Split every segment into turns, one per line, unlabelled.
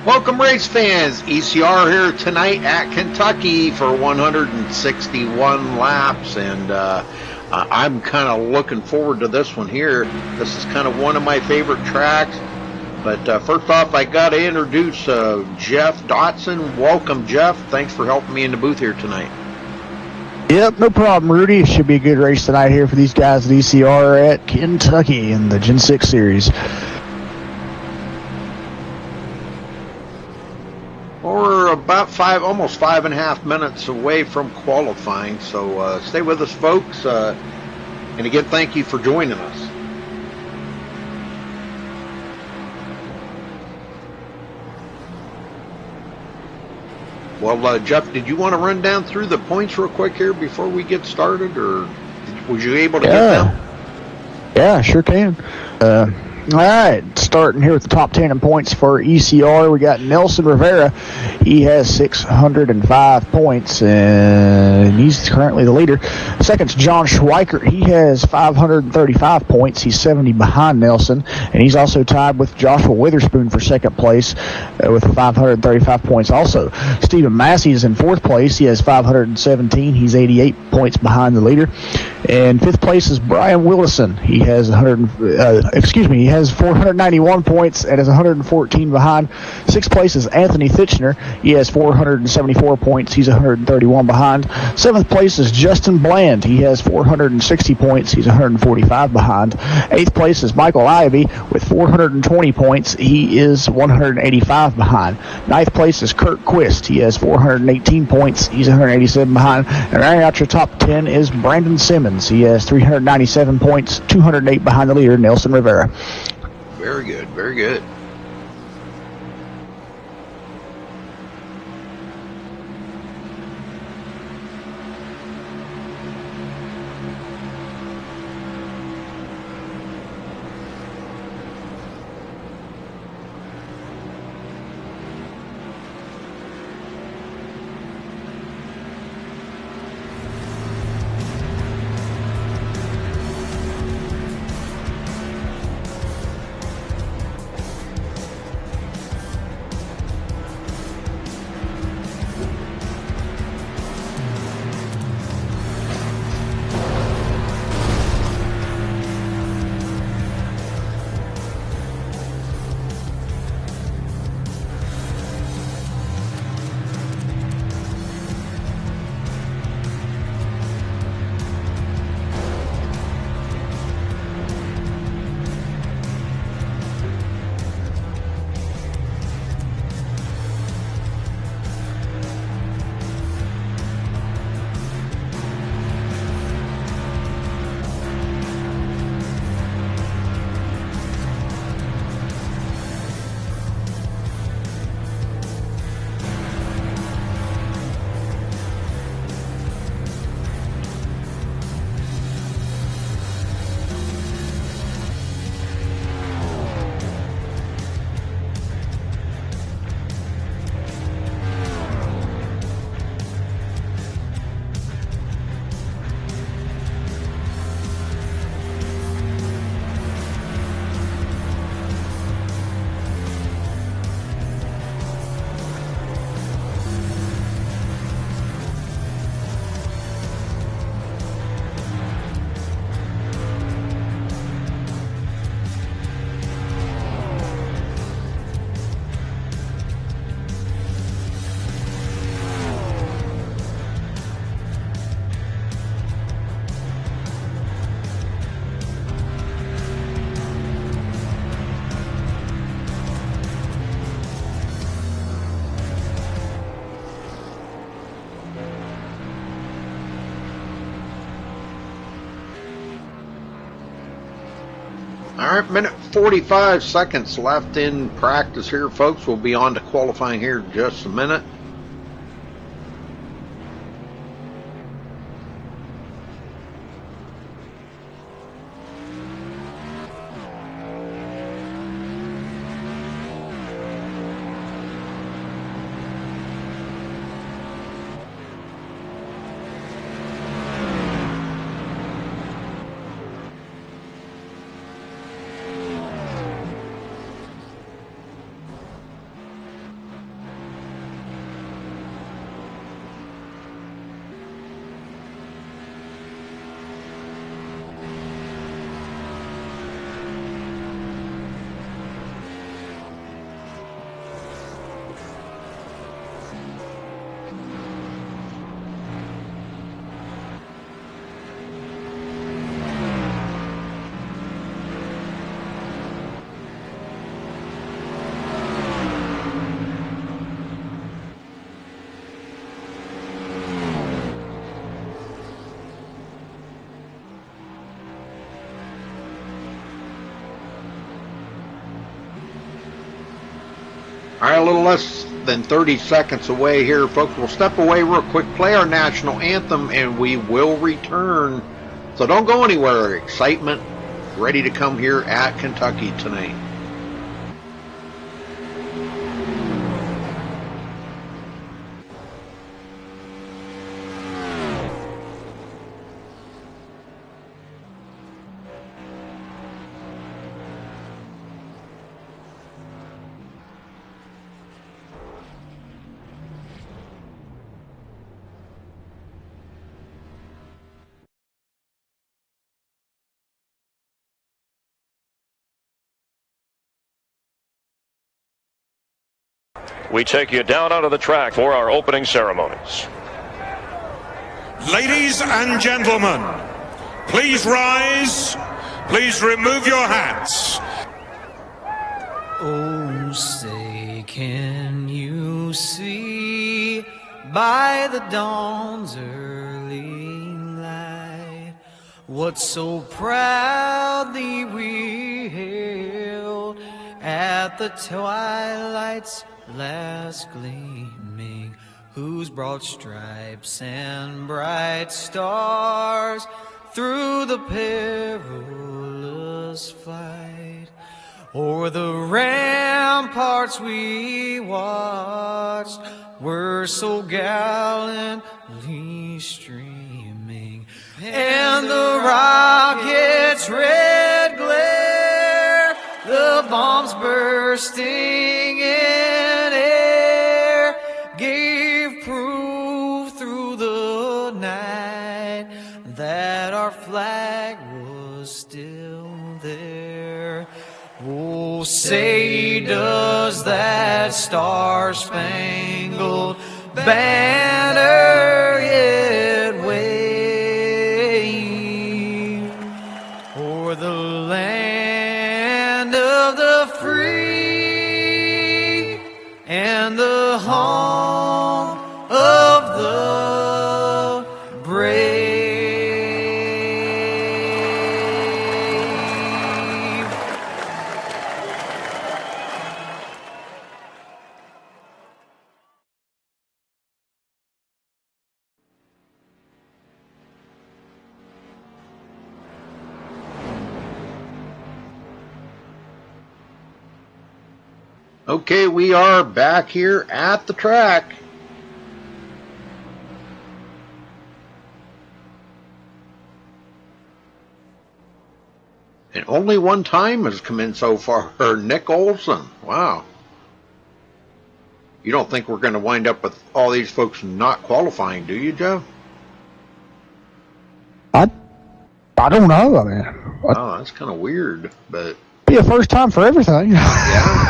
Welcome, race fans. ECR here tonight at Kentucky for 161 laps, and I'm kind of looking forward to this one here. This is kind of one of my favorite tracks. But first off, I got to introduce Jeff Dotson. Welcome, Jeff. Thanks for helping me in the booth here tonight.
Yep, no problem, Rudy. It should be a good race tonight here for these guys at ECR at Kentucky in the Gen 6 series.
We're about almost 5.5 minutes away from qualifying, so stay with us, folks. And again, thank you for joining us. Well, Jeff, did you want to run down through the points real quick here before we get started, or was you able to get them?
Yeah, sure can. All right, starting here with the top 10 in points for ECR, we got Nelson Rivera. He has 605 points, and he's currently the leader. Second's John Schweikert. He has 535 points. He's 70 behind Nelson, and he's also tied with Joshua Witherspoon for second place with 535 points also. Stephen Massey is in fourth place. He has 517. He's 88 points behind the leader. And fifth place is Brian Willison. He has he has 491 points and is 114 behind. Sixth place is Anthony Fitchner. He has 474 points. He's 131 behind. Seventh place is Justin Bland. He has 460 points. He's 145 behind. Eighth place is Michael Ivey with 420 points. He is 185 behind. Ninth place is Kurt Quist. He has 418 points. He's 187 behind. And rounding out your top 10 is Brandon Simmons. He has 397 points, 208 behind the leader, Nelson Rivera.
Very good, very good. All right, minute 45 seconds left in practice here, folks. We'll be on to qualifying here in just a minute. All right, a little less than 30 seconds away here, folks. We'll step away real quick, play our national anthem, and we will return. So don't go anywhere. Excitement ready to come here at Kentucky tonight.
We take you down onto the track for our opening ceremonies.
Ladies and gentlemen, please rise. Please remove your hats.
Oh, say, can you see by the dawn's early light what so proudly we hailed at the twilight's last gleaming, whose broad stripes and bright stars through the perilous fight o'er the ramparts we watched were so gallantly streaming, and the rocket's red glare, the bombs bursting in air, gave proof through the night that our flag was still there. Oh, say, does that star-spangled banner yet wave o'er the land of the free and the home of the brave?
Okay, we are back here at the track. And only one time has come in so far, Nick Olson. Wow. You don't think we're going to wind up with all these folks not qualifying, do you, Joe?
I don't know. I mean,
Oh, that's kind of weird, but
be a first time for everything.
yeah.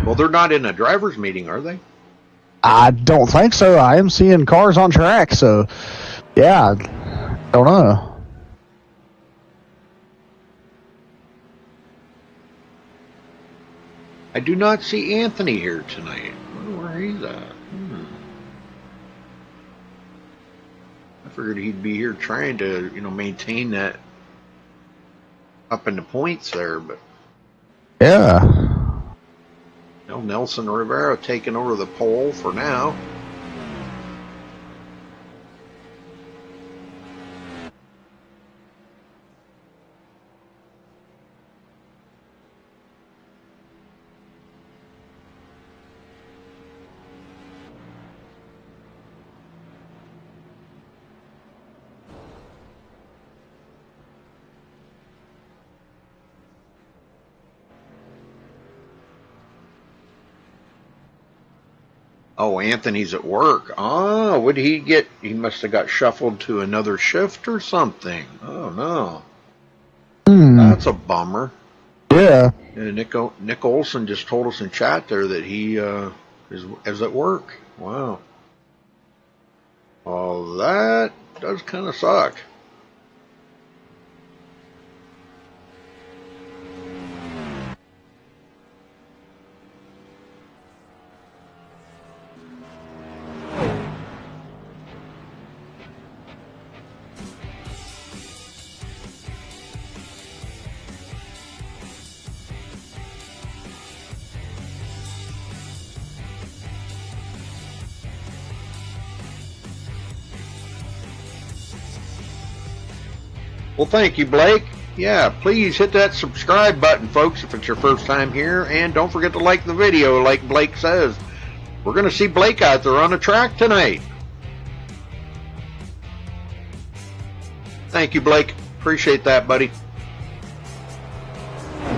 Well, they're not in a driver's meeting, are they?
I don't think so. I am seeing cars on track, so yeah, I don't know.
I do not see Anthony here tonight. I wonder where he's at. I figured he'd be here trying to, maintain that up in the points there, but
Yeah.
Nelson Rivera taking over the pole for now. Oh, Anthony's at work. Oh, what did he get? He must have got shuffled to another shift or something. Oh, no. That's a bummer.
Yeah.
Nick Olson just told us in chat there that he is at work. Wow. Well, that does kind of suck. Well, thank you, Blake. Yeah, please hit that subscribe button, folks, if it's your first time here. And don't forget to like the video, like Blake says. We're going to see Blake out there on the track tonight. Thank you, Blake. Appreciate that, buddy.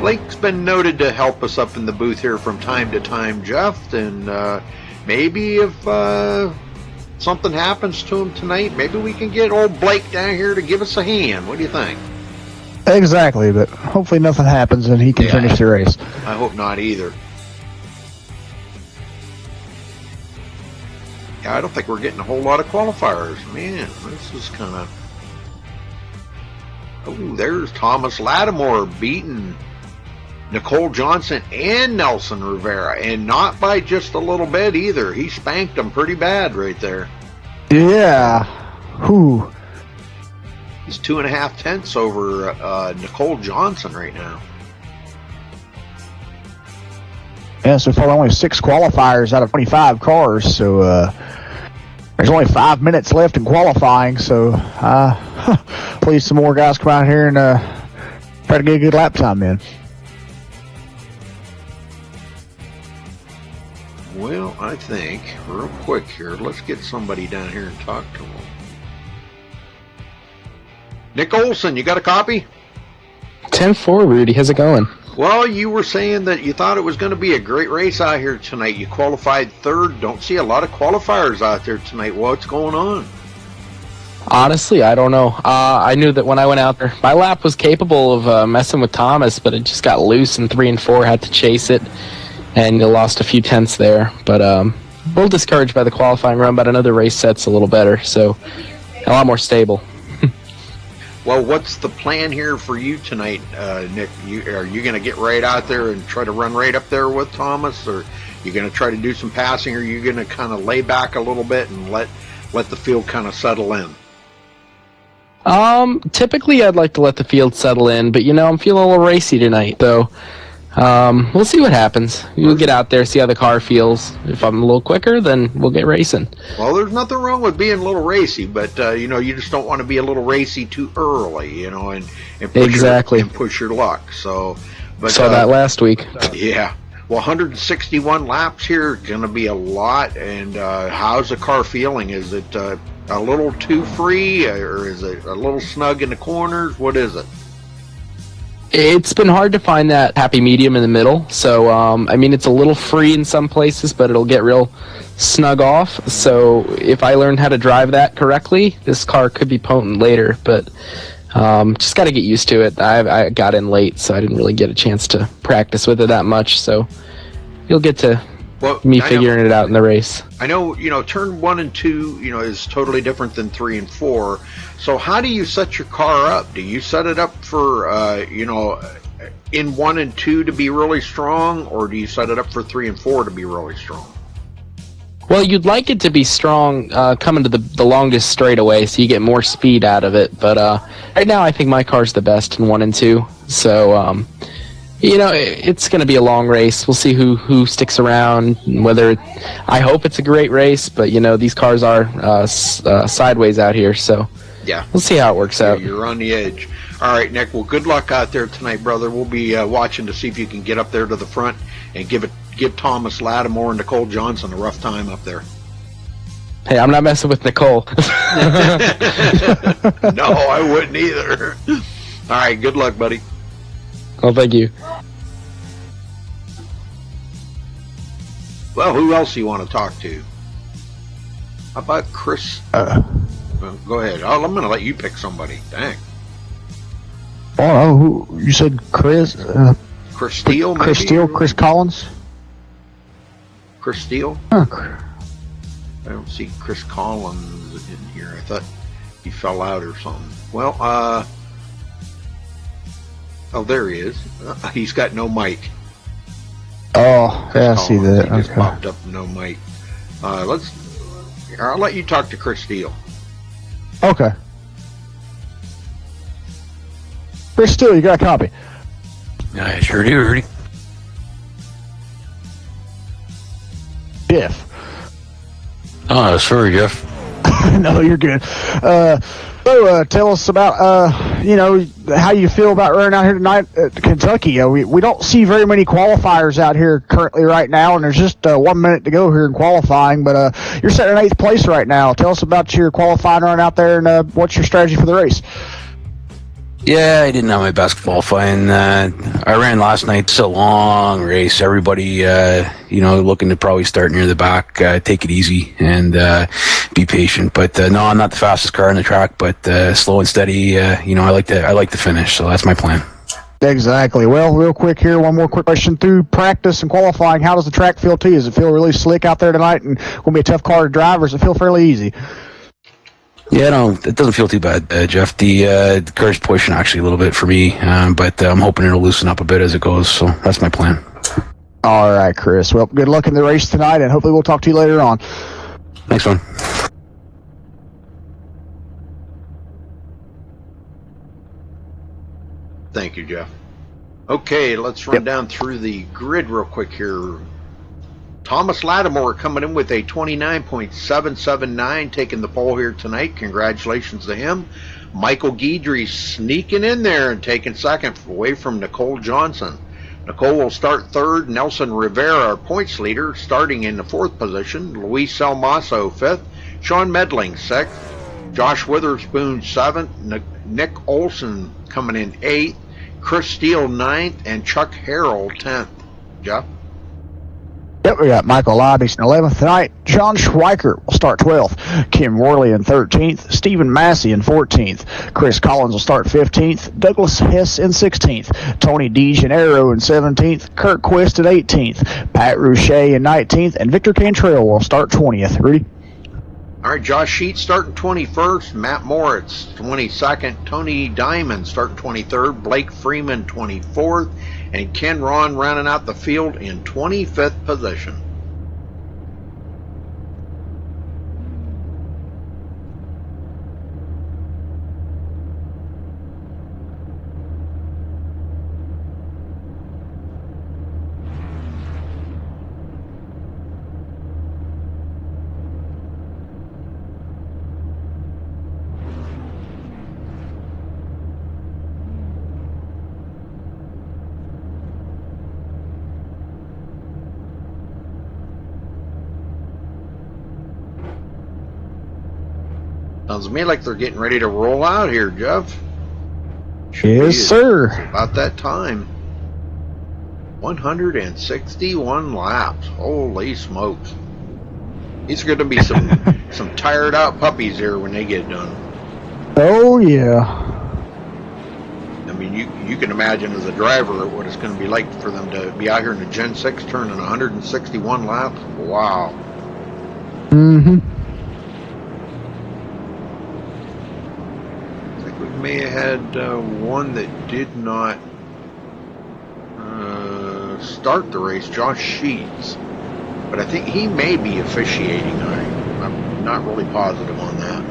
Blake's been noted to help us up in the booth here from time to time, Jeff. And maybe if something happens to him tonight, maybe we can get old Blake down here to give us a hand. What do you think?
Exactly, but hopefully nothing happens and he can finish the race.
I hope not either. Yeah, I don't think we're getting a whole lot of qualifiers. Man, this is kind of... Oh, there's Thomas Lattimore beating Nicole Johnson and Nelson Rivera, and not by just a little bit either. He spanked them pretty bad right there.
Yeah. Whew.
He's 2.5 tenths over Nicole Johnson right now.
Yeah, so far only 6 qualifiers out of 25 cars, so there's only 5 minutes left in qualifying, so please some more guys come out here and try to get a good lap time in.
Well, I think, real quick here, let's get somebody down here and talk to him. Nick Olson, you got a copy?
10-4, Rudy. How's it going?
Well, you were saying that you thought it was going to be a great race out here tonight. You qualified third. Don't see a lot of qualifiers out there tonight. What's going on?
Honestly, I don't know. I knew that when I went out there, my lap was capable of messing with Thomas, but it just got loose in 3 and 4, had to chase it, and you lost a few tenths there. But a little discouraged by the qualifying run, but I know the race set's a little better, so a lot more stable.
Well, what's the plan here for you tonight, Nick? Are you going to get right out there and try to run right up there with Thomas, or you going to try to do some passing, or are you going to kind of lay back a little bit and let the field kind of settle in?
Typically I'd like to let the field settle in, but I'm feeling a little racy tonight, though. We'll see what happens. We'll get out there, see how the car feels. If I'm a little quicker, then we'll get racing.
Well, there's nothing wrong with being a little racy, but you just don't want to be a little racy too early, and push your luck. So, but
saw that last week.
Yeah. Well, 161 laps here, going to be a lot. And how's the car feeling? Is it a little too free, or is it a little snug in the corners? What is it?
It's been hard to find that happy medium in the middle. So, it's a little free in some places, but it'll get real snug off. So if I learn how to drive that correctly, this car could be potent later. But just got to get used to it. I got in late, so I didn't really get a chance to practice with it that much. So you'll get to figuring it out in the race.
I know, turn 1 and 2, is totally different than 3 and 4. So how do you set your car up? Do you set it up for, in 1 and 2 to be really strong, or do you set it up for 3 and 4 to be really strong?
Well, you'd like it to be strong coming to the longest straightaway, so you get more speed out of it. But right now, I think my car's the best in 1 and 2. So, it's going to be a long race. We'll see who sticks around. I hope it's a great race, but these cars are sideways out here, so
yeah,
we'll see how it works out.
You're on the edge. All right, Nick. Well, good luck out there tonight, brother. We'll be watching to see if you can get up there to the front and give Thomas Lattimore and Nicole Johnson a rough time up there.
Hey, I'm not messing with Nicole.
No, I wouldn't either. All right, good luck, buddy.
Well, thank you.
Well, who else do you want to talk to? How about Chris? Well, go ahead. I'm going to let you pick somebody. Dang.
Oh, who you said? Chris?
Chris Steele, maybe?
Chris Steele, Chris Collins?
Chris Steele?
Huh.
I don't see Chris Collins in here. I thought he fell out or something. Well, oh, there he is. He's got no mic.
Oh,
Chris
yeah, I
Collins.
see that.
He just popped up no mic. I'll let you talk to Chris Steele.
Okay. Chris Steele, you got a copy?
I sure do, Rudy.
Jeff.
Oh, sorry, Jeff.
No, you're good. So tell us about, how you feel about running out here tonight at Kentucky. We don't see very many qualifiers out here currently right now, and there's just 1 minute to go here in qualifying, but you're sitting in 8th place right now. Tell us about your qualifying run out there and what's your strategy for the race.
Yeah, I didn't have my best qualifying. I ran last night. It's a long race. Everybody, looking to probably start near the back. Take it easy and be patient. But no, I'm not the fastest car on the track, but slow and steady. I like to finish. So that's my plan.
Exactly. Well, real quick here, one more quick question. Through practice and qualifying, how does the track feel to you? Does it feel really slick out there tonight and will be a tough car to drive, or does it feel fairly easy?
Yeah, no, it doesn't feel too bad, Jeff. The car's pushing actually a little bit for me, but I'm hoping it'll loosen up a bit as it goes. So that's my plan.
All right, Chris. Well, good luck in the race tonight, and hopefully we'll talk to you later on.
Thanks, man.
Thank you, Jeff. Okay, let's run down through the grid real quick here. Thomas Lattimore coming in with a 29.779, taking the pole here tonight. Congratulations to him. Michael Guidry sneaking in there and taking second away from Nicole Johnson. Nicole will start third. Nelson Rivera, our points leader, starting in the 4th position. Luis Salmaso 5th. Sean Medling 6th. Josh Witherspoon 7th. Nick Olson coming in 8th. Chris Steele 9th. And Chuck Harrell 10th. Jeff?
Yep, we got Michael Labis in 11th tonight. John Schweikert will start 12th. Kim Worley in 13th. Stephen Massey in 14th. Chris Collins will start 15th. Douglas Hess in 16th. Tony DeGennaro in 17th. Kurt Quist at 18th. Pat Rouchet in 19th. And Victor Cantrell will start 20th. Rudy?
All right, Josh Sheets starting 21st. Matt Moritz 22nd. Tony Diamond starting 23rd. Blake Freeman 24th. And Ken Ron rounding out the field in 25th position. Sounds to me like they're getting ready to roll out here, Jeff.
Yes, sir.
About that time. 161 laps. Holy smokes. These are going to be some tired out puppies here when they get done.
Oh, yeah.
I mean, you can imagine as a driver what it's going to be like for them to be out here in the Gen 6 turning 161 laps. Wow.
Mm-hmm.
May have had one that did not start the race, Josh Sheets, but I think he may be officiating. I'm not really positive on that.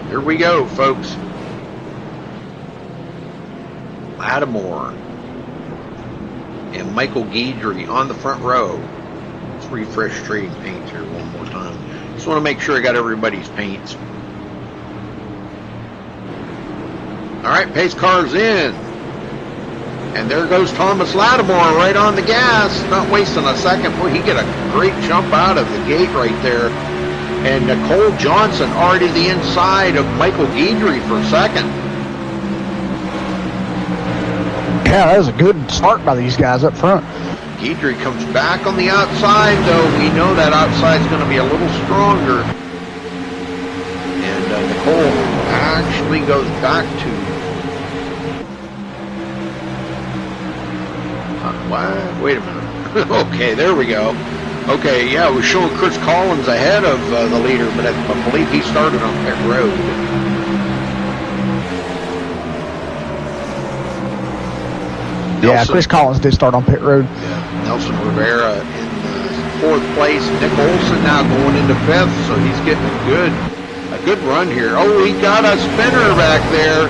Here we go, folks. Lattimore and Michael Guidry on the front row. Let's refresh trading paints here one more time. Just want to make sure I got everybody's paints. All right, pace car's in. And there goes Thomas Lattimore right on the gas. Not wasting a second. Boy, he get a great jump out of the gate right there. And Nicole Johnson already to the inside of Michael Guidry for second.
Yeah, that was a good start by these guys up front.
Guidry comes back on the outside, though. We know that outside's going to be a little stronger. And Nicole actually goes back to... what? Wait a minute. Okay, there we go. Okay, yeah, we're showing Chris Collins ahead of the leader, but I believe he started on pit road.
Yeah, Chris Collins did start on pit road.
Yeah, Nelson Rivera in 4th place. Nick Olson now going into 5th, so he's getting a good run here. Oh, he got a spinner back there.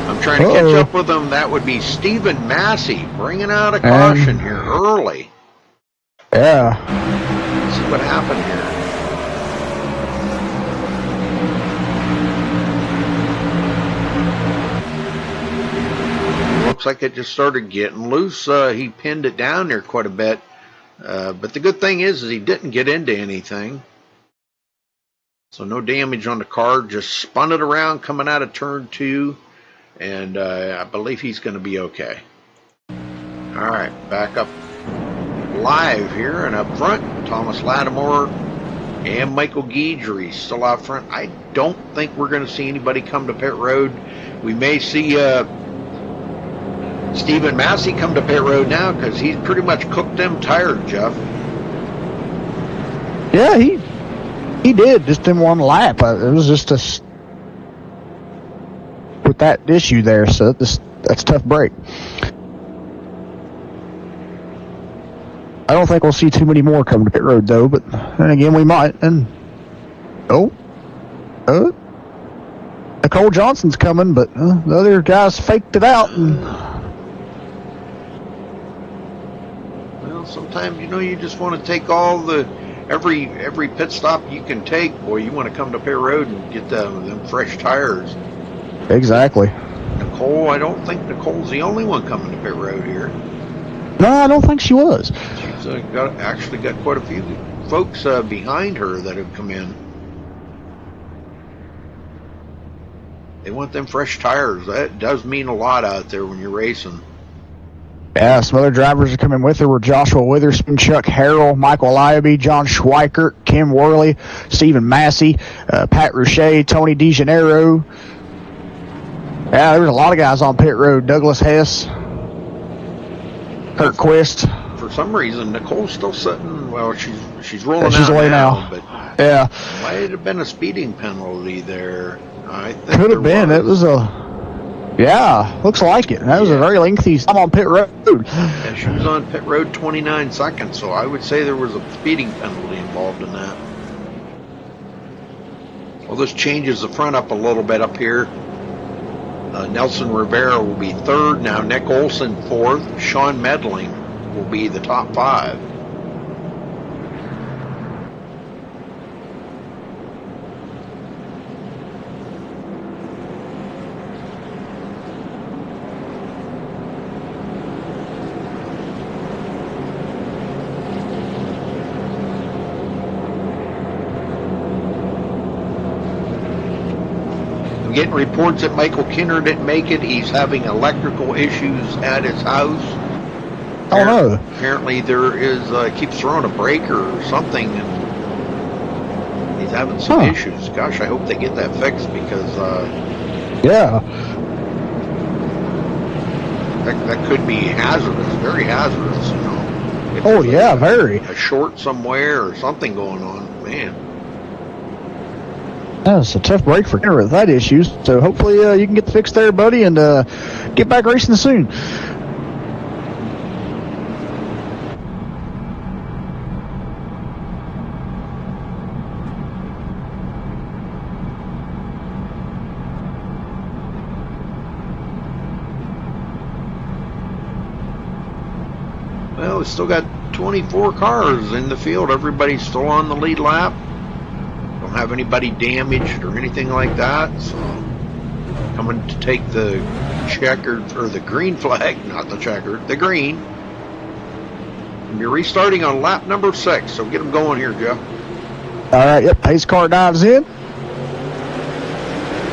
I'm trying to catch up with him. That would be Stephen Massey bringing out a caution here early.
Yeah.
Let's see what happened here. Looks like it just started getting loose. He pinned it down there quite a bit. But the good thing is he didn't get into anything. So no damage on the car. Just spun it around coming out of turn 2. And I believe he's going to be okay. All right, back up live here and up front. Thomas Lattimore and Michael Guidry still out front. I don't think we're going to see anybody come to pit road. We may see Stephen Massey come to pit road now because he's pretty much cooked them tired, Jeff.
Yeah, he did just in one lap. It was just with that issue there, so that's a tough break. I don't think we'll see too many more come to pit road though, but then again we might. And Nicole Johnson's coming, but the other guys faked it out. And
well, sometimes you just want to take all every pit stop you can take. Boy, you want to come to pit road and get them fresh tires.
Exactly.
Nicole, I don't think Nicole's the only one coming to pit road here.
No, I don't think she was.
She's actually got quite a few folks behind her that have come in. They want them fresh tires. That does mean a lot out there when you're racing.
Yeah, some other drivers are coming with her were Joshua Witherspoon, Chuck Harrell, Michael Liaby, John Schweikert, Kim Worley, Stephen Massey, Pat Rouchet, Tony DeGennaro. Yeah, there was a lot of guys on pit road. Douglas Hess, Kurt Quist.
For some reason, Nicole's still sitting. Well, she's rolling out.
She's away now.
But
yeah,
might have been a speeding penalty there. I think
could have been. It was looks like it. That was a very lengthy time on pit road.
Yeah, she was on pit road 29 seconds, so I would say there was a speeding penalty involved in that. Well, this changes the front up a little bit up here. Nelson Rivera will be 3rd. Now Nick Olson 4th. Sean Medling will be the top 5. Getting reports that Michael Kinner didn't make it. He's having electrical issues at his house.
Oh no!
Apparently there is keeps throwing a breaker or something, and he's having some issues. Gosh, I hope they get that fixed because
yeah,
that could be hazardous, very hazardous. If
oh yeah, very.
A short somewhere or something going on, man.
Yeah, it's a tough break for Kenner with that issue. So hopefully you can get fixed there, buddy, and get back racing soon.
Well, we still got 24 cars in the field. Everybody's still on the lead lap. Don't have anybody damaged or anything like that. So coming to take the checkered or the green flag, not the checkered, the green. And you're restarting on lap number 6. So get them going here, Jeff.
All right. Yep. Pace car dives in.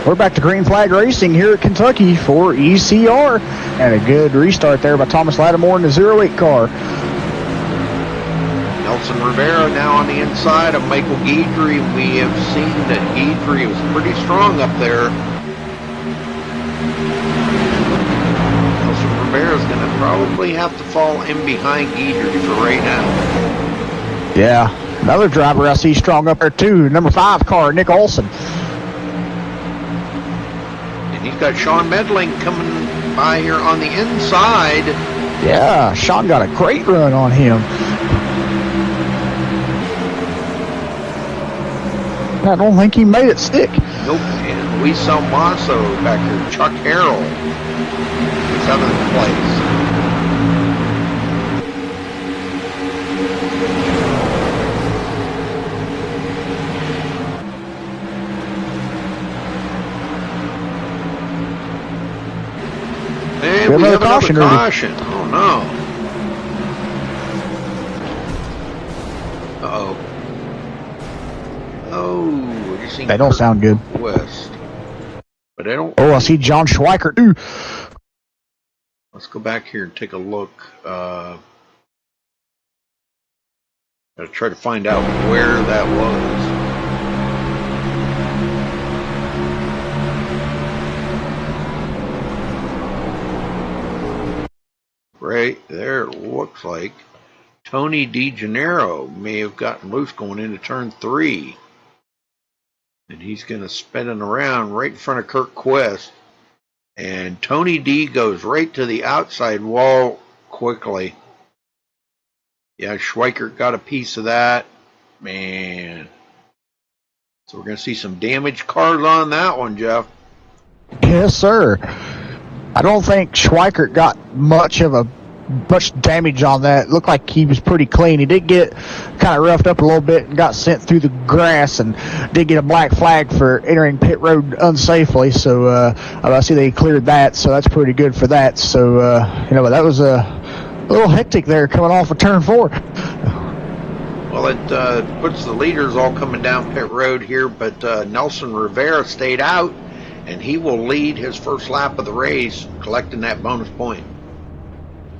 We're back to green flag racing here at Kentucky for ECR, and a good restart there by Thomas Lattimore in the 08 car.
Nelson Rivera now on the inside of Michael Guidry. We have seen that Guidry was pretty strong up there. Nelson Rivera is going to probably have to fall in behind Guidry for right now.
Yeah, another driver I see strong up there too, number 5 car, Nick Olson.
And he's got Sean Medling coming by here on the inside.
Yeah, Sean got a great run on him. I don't think he made it stick.
Nope. And Luis Almaso back here. Chuck Harrell, 7th place. And we have another caution. Oh no. Uh-oh. Oh, you see.
They don't sound good.
West. But I don't.
Oh, I see John Schweikert too.
Let's go back here and take a look. Gotta try to find out where that was. Right there, it looks like Tony DeGennaro may have gotten loose going into turn 3. And he's going to spin it around right in front of Kirk Quest. And Tony D goes right to the outside wall quickly. Yeah, Schweikert got a piece of that. Man. So we're going to see some damaged cars on that one, Jeff.
Yes, sir. I don't think Schweikert got much damage on that. It looked like he was pretty clean. He did get kind of roughed up a little bit and got sent through the grass and did get a black flag for entering pit road unsafely. So I see they cleared that, so that's pretty good for that. So, but that was a little hectic there coming off of turn 4.
Well, it puts the leaders all coming down pit road here, but Nelson Rivera stayed out, and he will lead his first lap of the race, collecting that bonus point.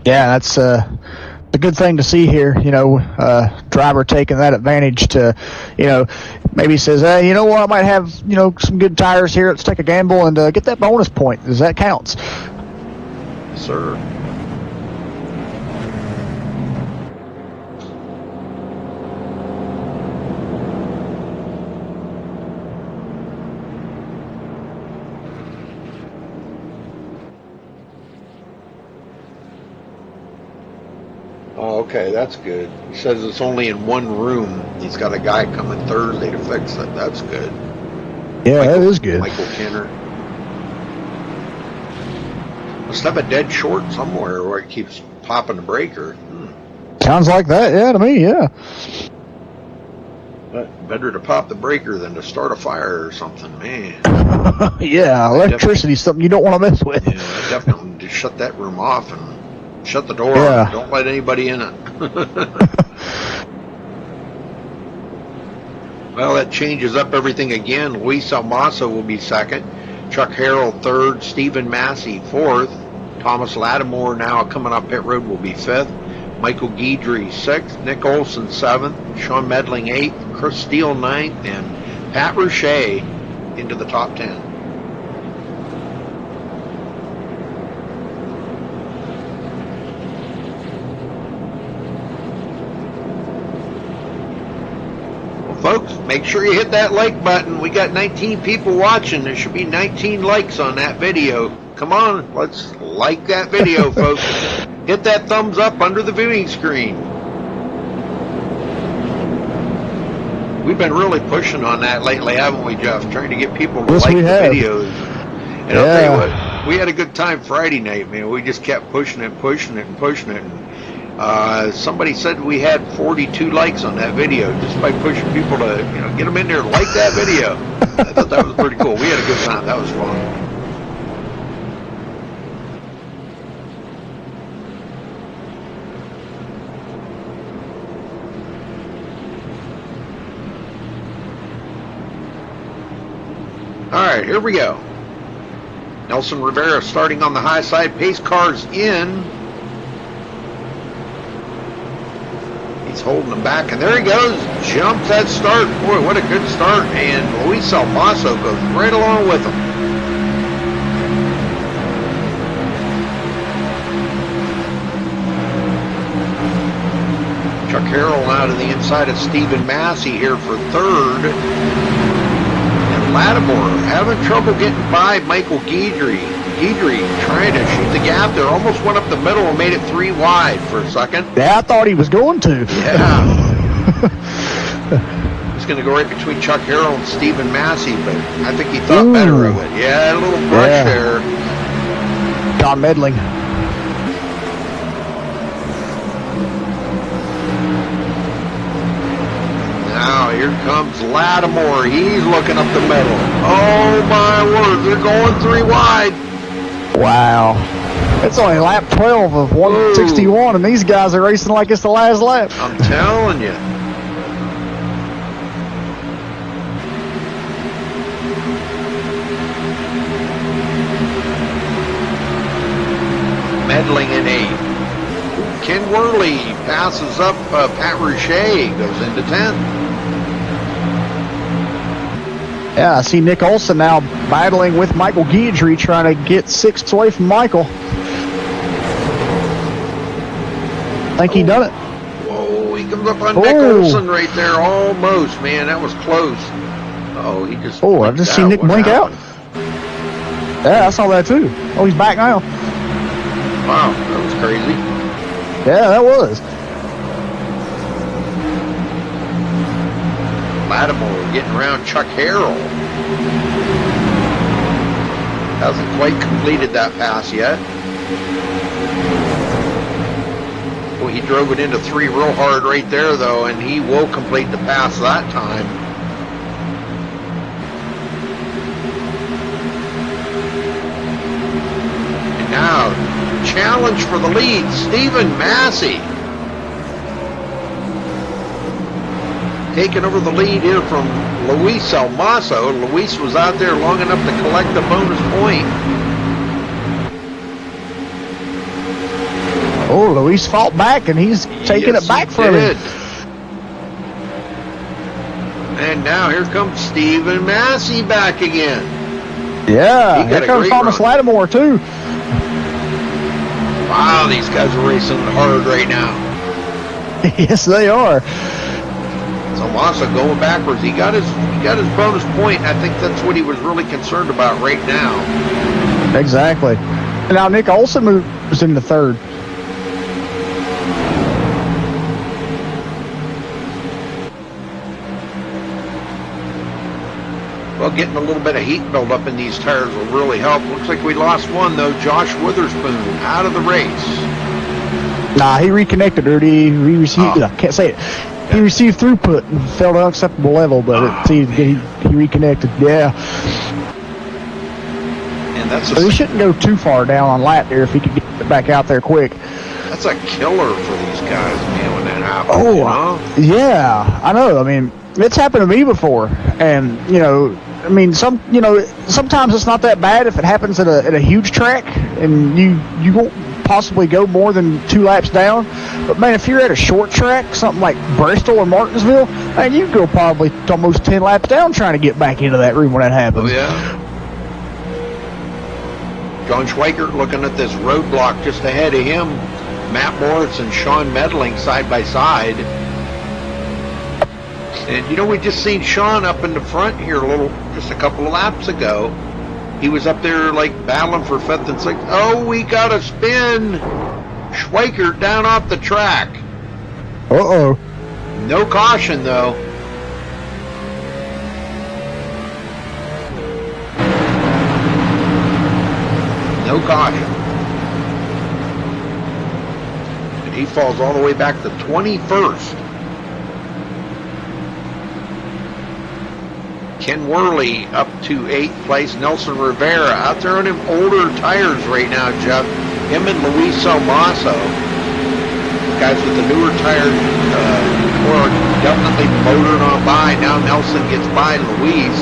Yeah, that's a good thing to see here. Driver taking that advantage to, maybe says, hey, you know what, I might have, some good tires here. Let's take a gamble and get that bonus point, as that counts.
Yes, sir. Oh, okay, that's good. He says it's only in one room. He's got a guy coming Thursday to fix it. That's good.
Yeah, that is good.
Michael Kenner. Must have a dead short somewhere where it keeps popping the breaker.
Sounds like that, yeah, to me, yeah.
But better to pop the breaker than to start a fire or something, man.
Yeah, electricity's something you don't want to mess with.
Yeah, definitely just shut that room off and shut the door.
Yeah.
Don't let anybody in it. Well, that changes up everything again. Luis Almaso will be second. Chuck Harrell third. Stephen Massey fourth. Thomas Lattimore now coming up pit road will be fifth. Michael Guidry sixth. Nick Olson seventh. Sean Medling eighth. Chris Steele ninth. And Pat Rouchet into the top 10. Folks, make sure you hit that like button. We got 19 people watching. There should be 19 likes on that video. Come on, let's like that video, folks. Hit that thumbs up under the viewing screen. We've been really pushing on that lately, haven't we, Jeff? Trying to get people to like the videos. And I'll tell you what, we had a good time Friday night, man. We just kept pushing it. Somebody said we had 42 likes on that video just by pushing people to, get them in there and like that video. I thought that was pretty cool. We had a good time. That was fun. All right, here we go. Nelson Rivera starting on the high side. Pace cars in. He's holding them back, and there he goes. Jumps that start. Boy, what a good start. And Luis Almaso goes right along with him. Chuck Harrell out of the inside of Stephen Massey here for third. And Lattimore having trouble getting by Michael Guidry. Guidry trying to shoot the gap there. Almost went up the middle and made it 3 wide for a second.
Yeah, I thought he was going to.
Yeah. was going to go right between Chuck Harrell and Stephen Massey, but I think he thought better of it. Yeah, a little brush there.
Don Medling.
Now here comes Lattimore. He's looking up the middle. Oh my word, they're going 3 wide.
Wow. It's only lap 12 of 161, and these guys are racing like it's the last lap.
I'm telling you. Medling in 8. Ken Worley passes up Pat Rouchet, goes into 10th.
Yeah, I see Nick Olson now battling with Michael Guidry, trying to get 6th away from Michael. I think he done it.
Oh, he comes up on Nick Olson right there, almost, man. That was close. Oh, he just.
Oh, I just see Nick blink out. Yeah, I saw that too. Oh, he's back now.
Wow, that was crazy.
Yeah, that was.
Lattimore getting around Chuck Harrell. Hasn't quite completed that pass yet. Well, he drove it into 3 real hard right there, though, and he will complete the pass that time. And now, challenge for the lead, Stephen Massey. Taking over the lead here from Luis Almaso. Luis was out there long enough to collect the bonus point.
Oh, Luis fought back, and he's taking it back from him.
And now here comes Stephen Massey back again.
Yeah, here comes Thomas Lattimore, too.
Wow, these guys are racing hard right now.
Yes, they are.
So Massa going backwards. He got his bonus point. I think that's what he was really concerned about right now.
Exactly. And now Nick Olson moves into 3rd.
Well, getting a little bit of heat buildup in these tires will really help. Looks like we lost one, though. Josh Witherspoon out of the race.
Nah, he reconnected, or he received, I can't say it. He received throughput and fell to unacceptable level, but he reconnected. Yeah.
And that's
so he shouldn't go too far down on lap there if he could get back out there quick.
That's a killer for these guys, man, when that happens.
Oh,
you know?
Yeah, I know. I mean, it's happened to me before, and I mean, sometimes it's not that bad if it happens at a huge track, and you won't possibly go more than 2 laps down. But man, if you're at a short track, something like Bristol or Martinsville, man, you go probably almost 10 laps down trying to get back into that room when that happens.
Oh, yeah. John Schweikert looking at this roadblock just ahead of him. Matt Moritz and Sean Medling side by side. And we just seen Sean up in the front here just a couple of laps ago. He was up there like battling for 5th and 6th. Oh, we got a spin. Schweikert down off the track.
Uh-oh.
No caution, though. No caution. And he falls all the way back to 21st. Ken Worley up to 8th place. Nelson Rivera out there on them older tires right now, Jeff. Him and Luis Almaso. Guys with the newer tires were definitely motoring on by. Now Nelson gets by Luis.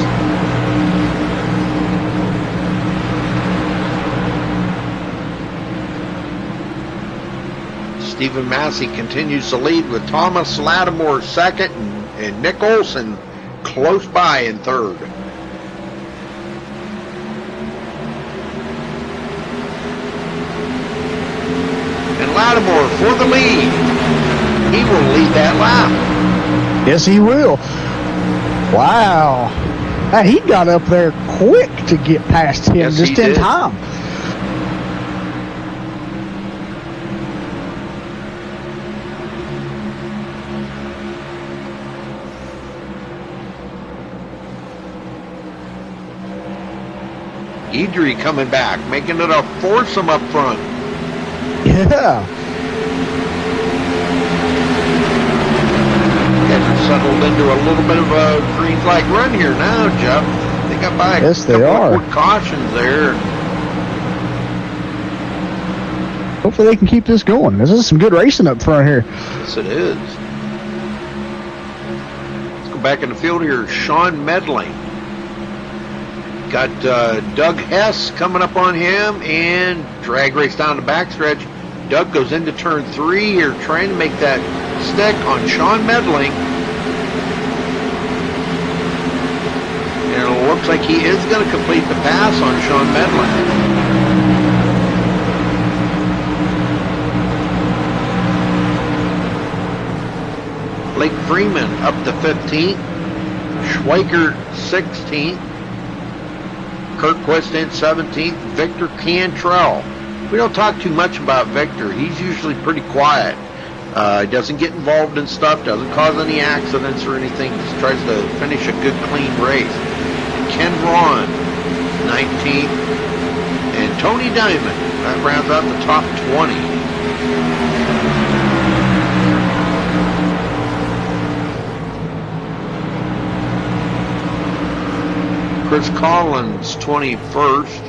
Stephen Massey continues to lead with Thomas Lattimore 2nd and Nick Olson close by in 3rd. And Lattimore for the lead. He will lead that lap.
Yes, he will. Wow. Hey, he got up there quick to get past him,
yes,
just in time.
Idri coming back, making it a foursome up front.
Yeah.
Guys are settled into a little bit of a green flag run here now, Jeff. They got by a
Yes, they
couple
are.
of quick cautions there.
Hopefully they can keep this going. This is some good racing up front here.
Yes, it is. Let's go back in the field here. Sean Medley. Got Doug Hess coming up on him, and drag race down the backstretch. Doug goes into turn 3 here, trying to make that stick on Sean Medley. And it looks like he is going to complete the pass on Sean Medley. Blake Freeman up to 15th. Schweikert 16th. Kurt Quist in 17th. Victor Cantrell. We don't talk too much about Victor. He's usually pretty quiet. He doesn't get involved in stuff, doesn't cause any accidents or anything. Just tries to finish a good, clean race. Ken Braun, 19th. And Tony Diamond. That rounds out the top 20. Chris Collins, 21st.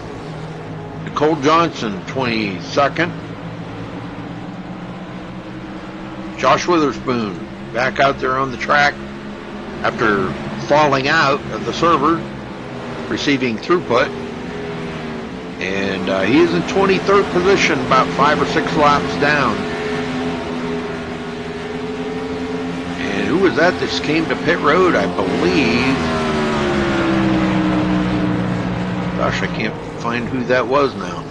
Nicole Johnson, 22nd. Josh Witherspoon back out there on the track after falling out of the server, receiving throughput. And he is in 23rd position, about 5 or 6 laps down. And who was that just came to pit road, I believe? Gosh, I can't find who that was now.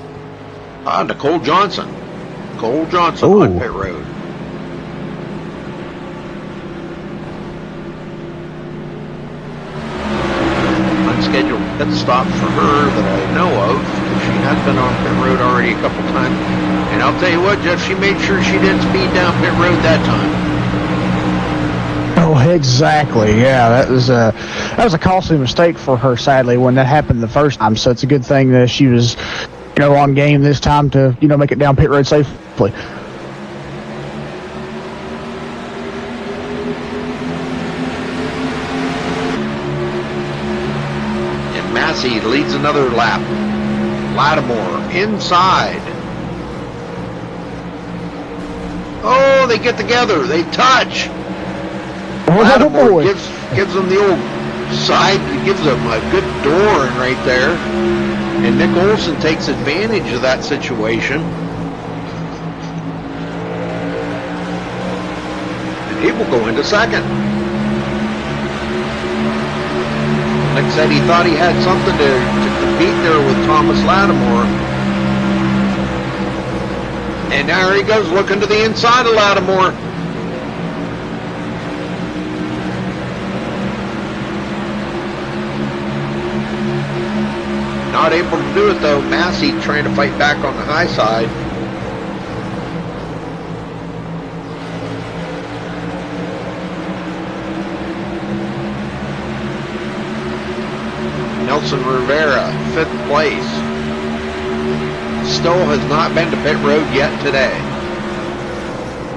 Nicole Johnson. Nicole Johnson on pit road. Unscheduled pit stop for her that I know of. She has been on pit road already a couple times. And I'll tell you what, Jeff, she made sure she didn't speed down pit road that time.
Oh, exactly. Yeah, that was a costly mistake for her, sadly, when that happened the first time. So it's a good thing that she was, on game this time to, make it down pit road safely.
And Massey leads another lap. Lattimore inside. Oh, they get together. They touch. Lattimore gives them the old side, gives them a good door in right there. And Nick Olson takes advantage of that situation. And he will go into second. Nick said he thought he had something to compete there with Thomas Lattimore. And there he goes looking to the inside of Lattimore. Not able to do it though. Massey trying to fight back on the high side. Nelson Rivera, 5th place. Still has not been to pit road yet today.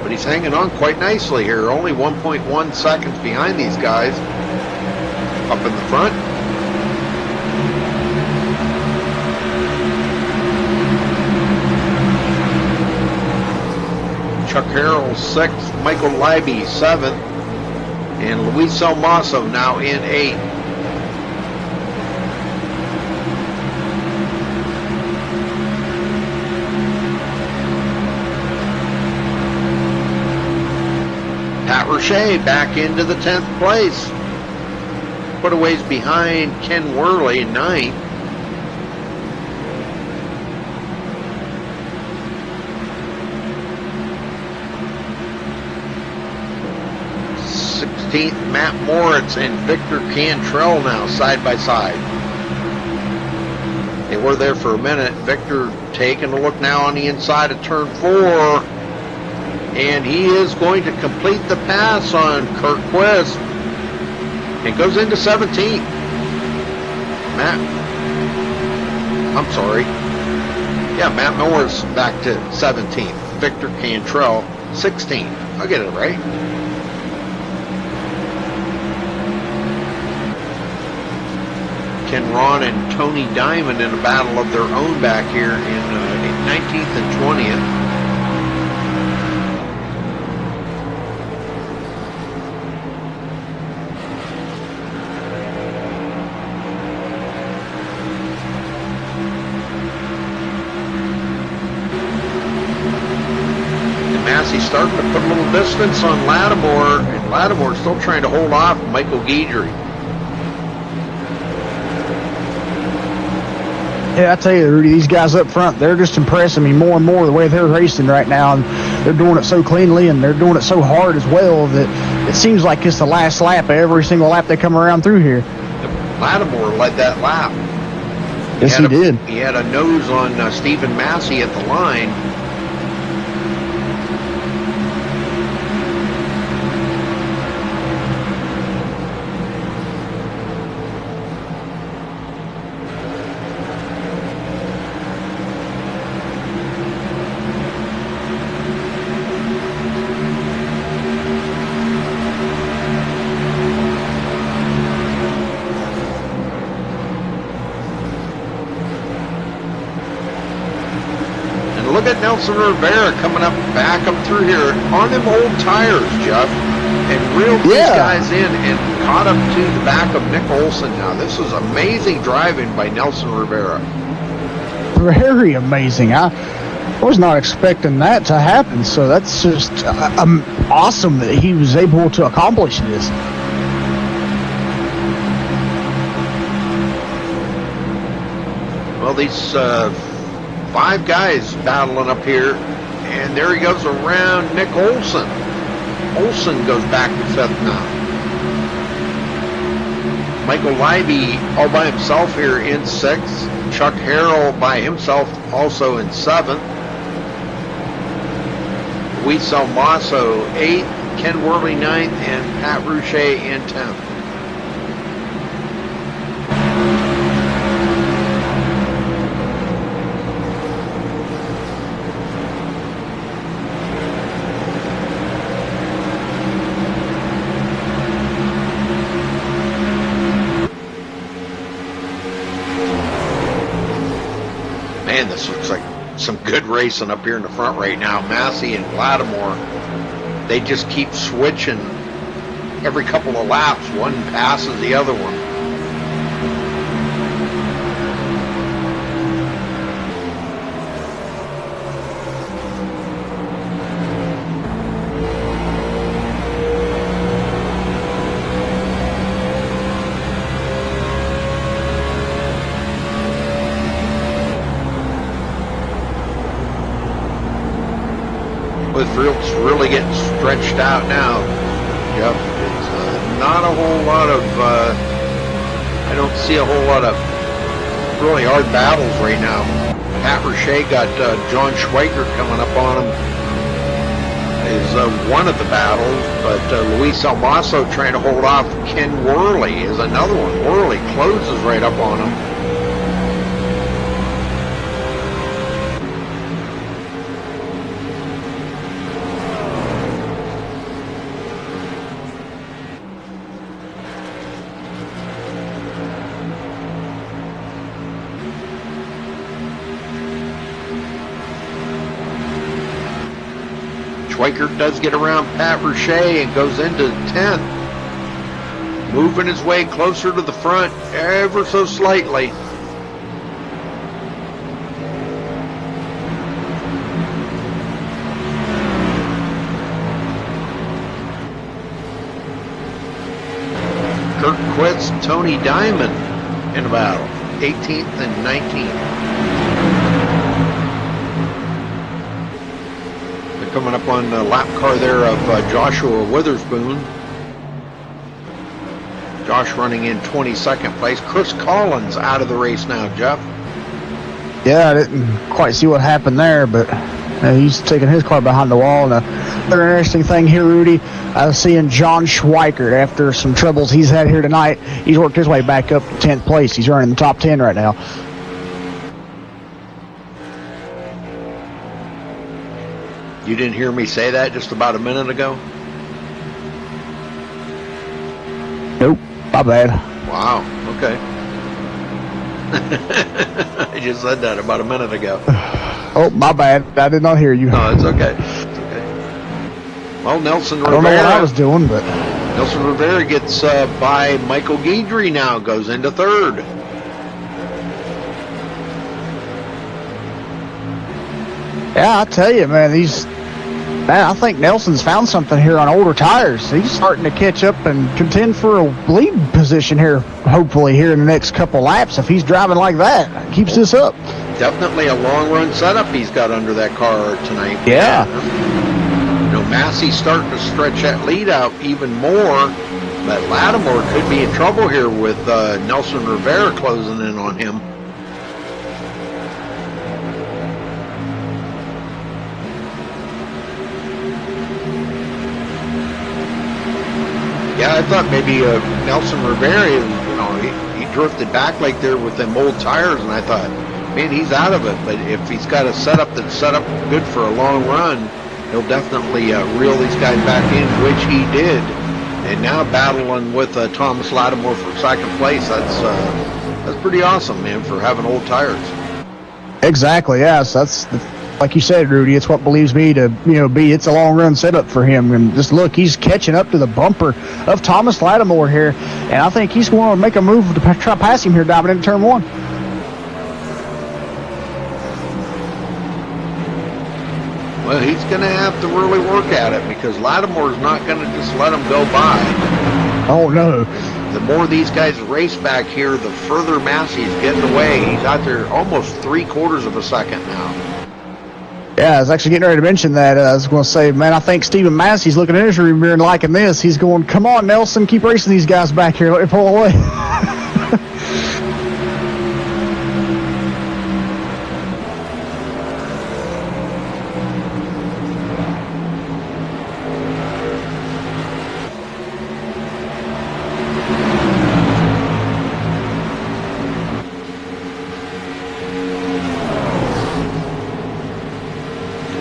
But he's hanging on quite nicely here. Only 1.1 seconds behind these guys. Up in the front. Chuck Harrell 6th, Michael Leiby 7th, and Luis Salmaso now in 8th. Pat Roche back into the 10th place. Put a ways behind Ken Worley, 9th. Matt Moritz and Victor Cantrell now side by side. They were there for a minute. Victor taking a look now on the inside of turn 4. And he is going to complete the pass on Kurt Quist. And goes into 17th. I'm sorry. Yeah, Matt Miller's back to 17th. Victor Cantrell, 16th. I'll get it right. Ken Ron and Tony Diamond in a battle of their own back here in 19th and 20th. Massey's starting to put a little distance on Lattimore, and Lattimore's still trying to hold off Michael Guidry.
Yeah, I tell you, Rudy, these guys up front, they're just impressing me more and more the way they're racing right now. And they're doing it so cleanly and they're doing it so hard as well that it seems like it's the last lap of every single lap they come around through here.
Lattimore led that lap.
Yes, he did.
He had a nose on Stephen Massey at the line. Look at Nelson Rivera coming up, back up through here on them old tires, Jeff, and reeled these guys in and caught up to the back of Nick Olson now. This is amazing driving by Nelson Rivera.
Very amazing. I was not expecting that to happen, so that's just awesome that he was able to accomplish this.
Well, these 5 guys battling up here, and there he goes around Nick Olson. Olson goes back to 5th now. Michael Leiby all by himself here in 6th. Chuck Harrell by himself also in 7th. Luis Almaso 8th. Ken Worley 9th, and Pat Rouchet in 10th. Man, this looks like some good racing up here in the front right now. Massey and Lattimore, they just keep switching every couple of laps. One passes the other one. It's really getting stretched out now, Jeff. It's not a whole lot of, I don't see a whole lot of really hard battles right now. Pat Rouchet got John Schweikert coming up on him is one of the battles, but Luis Almaso trying to hold off Ken Worley is another one. Worley closes right up on him. Schweikert does get around Pat Rouchet and goes into 10th. Moving his way closer to the front ever so slightly. Kirk quits Tony Diamond in a battle. 18th and 19th. Coming up on the lap car there of Joshua Witherspoon. Josh running in 22nd place. Chris Collins out of the race now, Jeff.
Yeah, I didn't quite see what happened there, but he's taking his car behind the wall. And another interesting thing here, Rudy, I was seeing John Schweikert, after some troubles he's had here tonight, he's worked his way back up to 10th place. He's running the top 10 right now.
You didn't hear me say that just about a minute ago?
Nope, my bad.
Wow, okay. I just said that about a minute ago.
Oh, my bad. I did not hear you.
No, it's okay. It's okay. Well, Nelson Rivera.
I don't know what I was doing, but
Nelson Rivera gets by Michael Guidry now, goes into third.
yeah, I tell you, man, I think Nelson's found something here on older tires. He's starting to catch up and contend for a lead position here, hopefully, here in the next couple laps. If he's driving like that, keeps this up.
Definitely a long run setup he's got under that car tonight.
Yeah.
You know, Massey's starting to stretch that lead out even more, but Lattimore could be in trouble here with Nelson Rivera closing in on him. Yeah, I thought maybe Nelson Rivera, you know, he drifted back like there with them old tires, and I thought, man, he's out of it. But if he's got a setup that's set up good for a long run, he'll definitely reel these guys back in, which he did. And now battling with Thomas Lattimore for second place, that's pretty awesome, man, for having old tires.
Exactly, yes. That's like you said, Rudy. It's what believes me to, it's a long run setup for him. And just look, he's catching up to the bumper of Thomas Lattimore here, and I think he's going to make a move to try to pass him here, diving into turn one.
Well, he's going to have to really work at it because Lattimore's not going to just let him go by.
Oh no.
The more these guys race back here, the further Massey's getting away. He's out there almost 3/4 of a second now.
Yeah, I was actually getting ready to mention that. I was going to say, man, I think Stephen Massey's looking in his rear mirror and liking this. He's going, come on, Nelson, keep racing these guys back here. Let me pull away.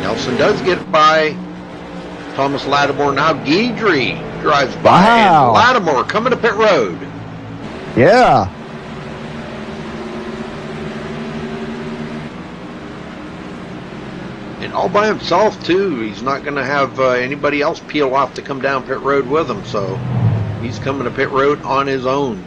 Nelson does get by Thomas Lattimore. Now Guidry drives by.
Wow.
And Lattimore coming to pit road.
Yeah.
And all by himself, too. He's not going to have anybody else peel off to come down pit road with him. So he's coming to pit road on his own.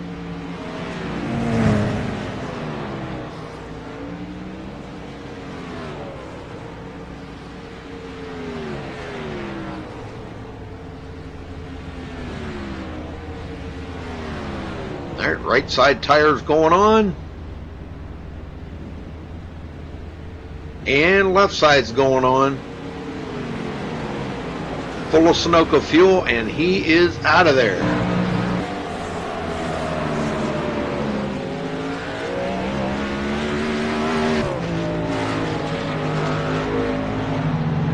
All right, right side tires going on. And left side's going on. Full of Sunoco fuel, and he is out of there.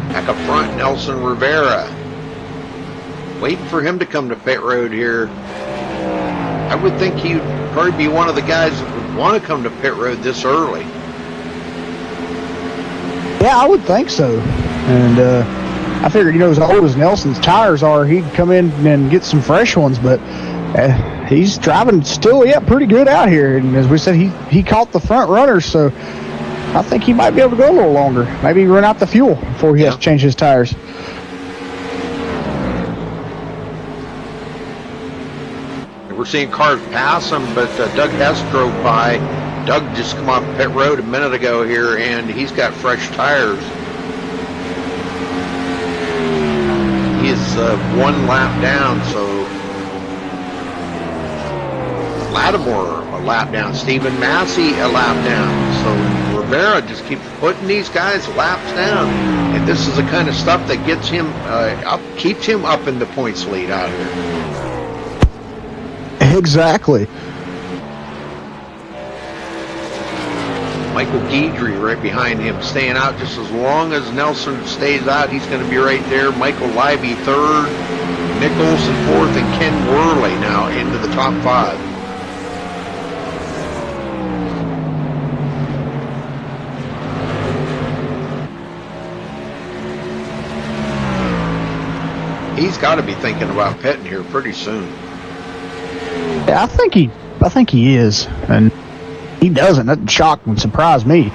Back up front, Nelson Rivera. Waiting for him to come to pit road here. I would think he'd probably be one of the guys that would want to come to pit road this early.
Yeah, I would think so. And I figured, as old as Nelson's tires are, he'd come in and get some fresh ones. But he's driving still, pretty good out here. And as we said, he caught the front runners, so I think he might be able to go a little longer. Maybe run out the fuel before he has to change his tires.
We're seeing cars pass him, but Doug Hess drove by. Doug just come off pit road a minute ago here, and he's got fresh tires. He is one lap down, so Lattimore a lap down. Stephen Massey a lap down. So Rivera just keeps putting these guys laps down, and this is the kind of stuff that gets him up, keeps him up in the points lead out here.
Exactly.
Michael Guidry right behind him, staying out just as long as Nelson stays out. He's going to be right there. Michael Libby third, Nick Olson fourth, and Ken Worley now into the top five. he's got to be thinking about pitting here pretty soon.
Yeah, I think he is, and he doesn't. That shocked and surprised me.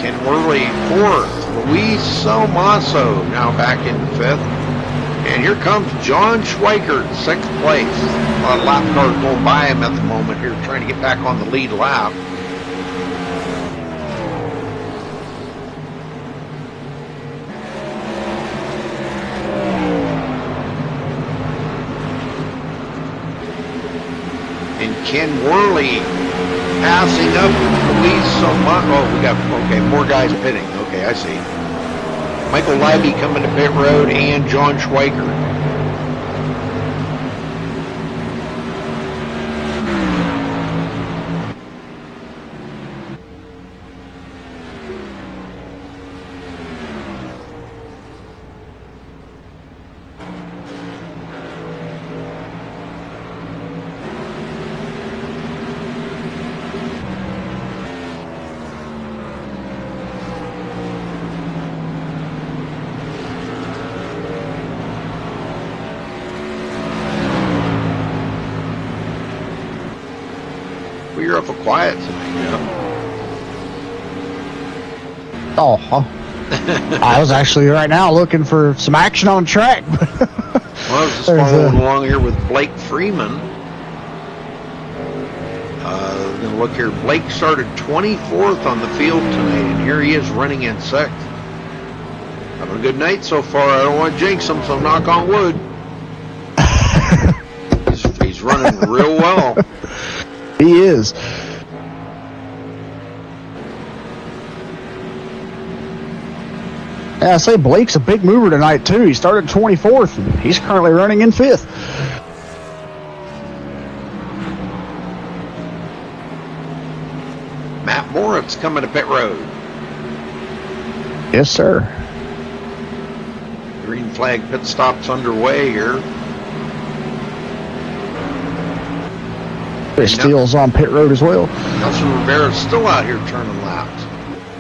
Ken Worley fourth, Luis Salmaso now back in fifth. And here comes John Schweikert, sixth place. A lot of lap cars going by him at the moment here, trying to get back on the lead lap. And Ken Worley passing up Luis Salmaso. Oh, we got, okay, more guys pitting. Okay, I see. Michael Libby coming to pit road and John Schweikert. You're up for quiet tonight, Jeff.
Oh, I was actually right now looking for some action on track.
Well, I was just following along here with Blake Freeman. Gonna look here. Blake started 24th on the field tonight, and here he is running in 6th. Having a good night so far. I don't want to jinx him, so knock on wood. He's running real well.
He is. Yeah, I say Blake's a big mover tonight, too. He started 24th, and he's currently running in 5th.
Matt Moritz coming to pit road.
Yes, sir.
Green flag pit stop's underway here.
Steele's on pit road as well.
Nelson Rivera's still out here turning laps.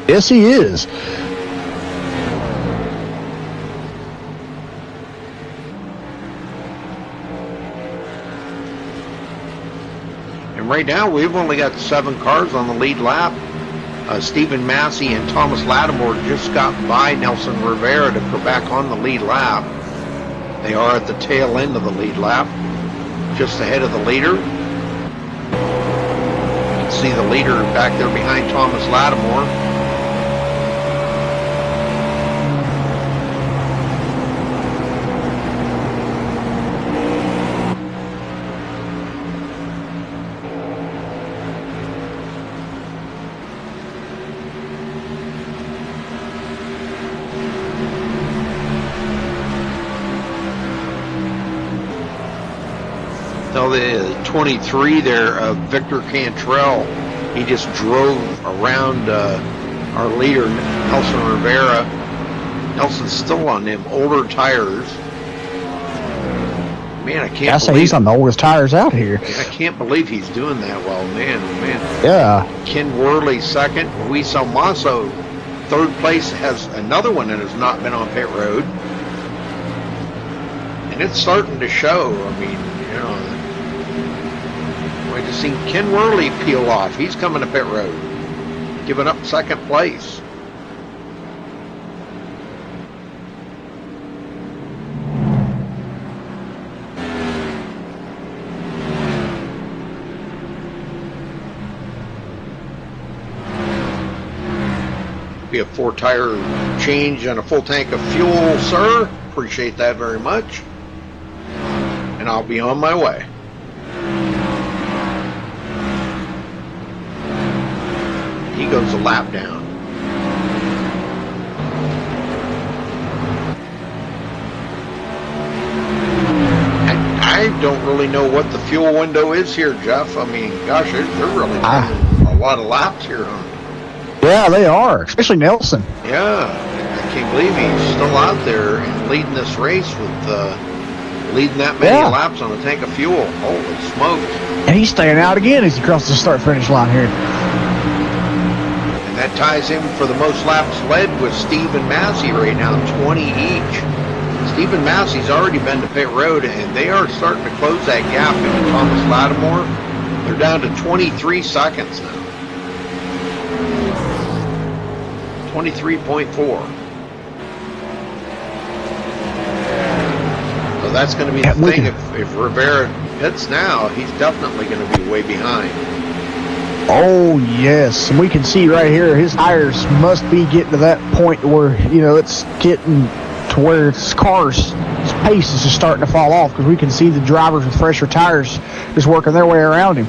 Yes, he is.
And right now, we've only got 7 cars on the lead lap. Stephen Massey and Thomas Lattimore just got by Nelson Rivera to go back on the lead lap. They are at the tail end of the lead lap, just ahead of the leader. See the leader back there behind Thomas Lattimore. Now the 23 there, Victor Cantrell, he just drove around our leader, Nelson Rivera. Nelson's still on them older tires. Man, I can't believe
he's on the oldest tires out here.
I can't believe he's doing that well, man. Oh, man.
Yeah.
Ken Worley second. Luis Almaso third place, has another one that has not been on pit road. And it's starting to show. I mean, you know, I just seen Ken Worley peel off. He's coming to pit road, giving up second place. Be a 4-tire change and a full tank of fuel, sir. Appreciate that very much. And I'll be on my way. He goes a lap down. I don't really know what the fuel window is here, Jeff. I mean, gosh, they're really running a lot of laps here, huh?
Yeah, they are, especially Nelson.
Yeah, I can't believe he's still out there and leading this race with leading that many laps on a tank of fuel. Holy smokes.
And he's staying out again as he crosses the start-finish line here.
And that ties him for the most laps led with Steve and Massey right now, 20 each. Steve and Massey's already been to pit road, and they are starting to close that gap into Thomas Lattimore. They're down to 23 seconds now. 23.4. So that's going to be the thing. If Rivera hits now, he's definitely going to be way behind.
Oh, yes. And we can see right here his tires must be getting to that point where, you know, it's getting to where his car's pace is just starting to fall off, because we can see the drivers with fresher tires just working their way around him.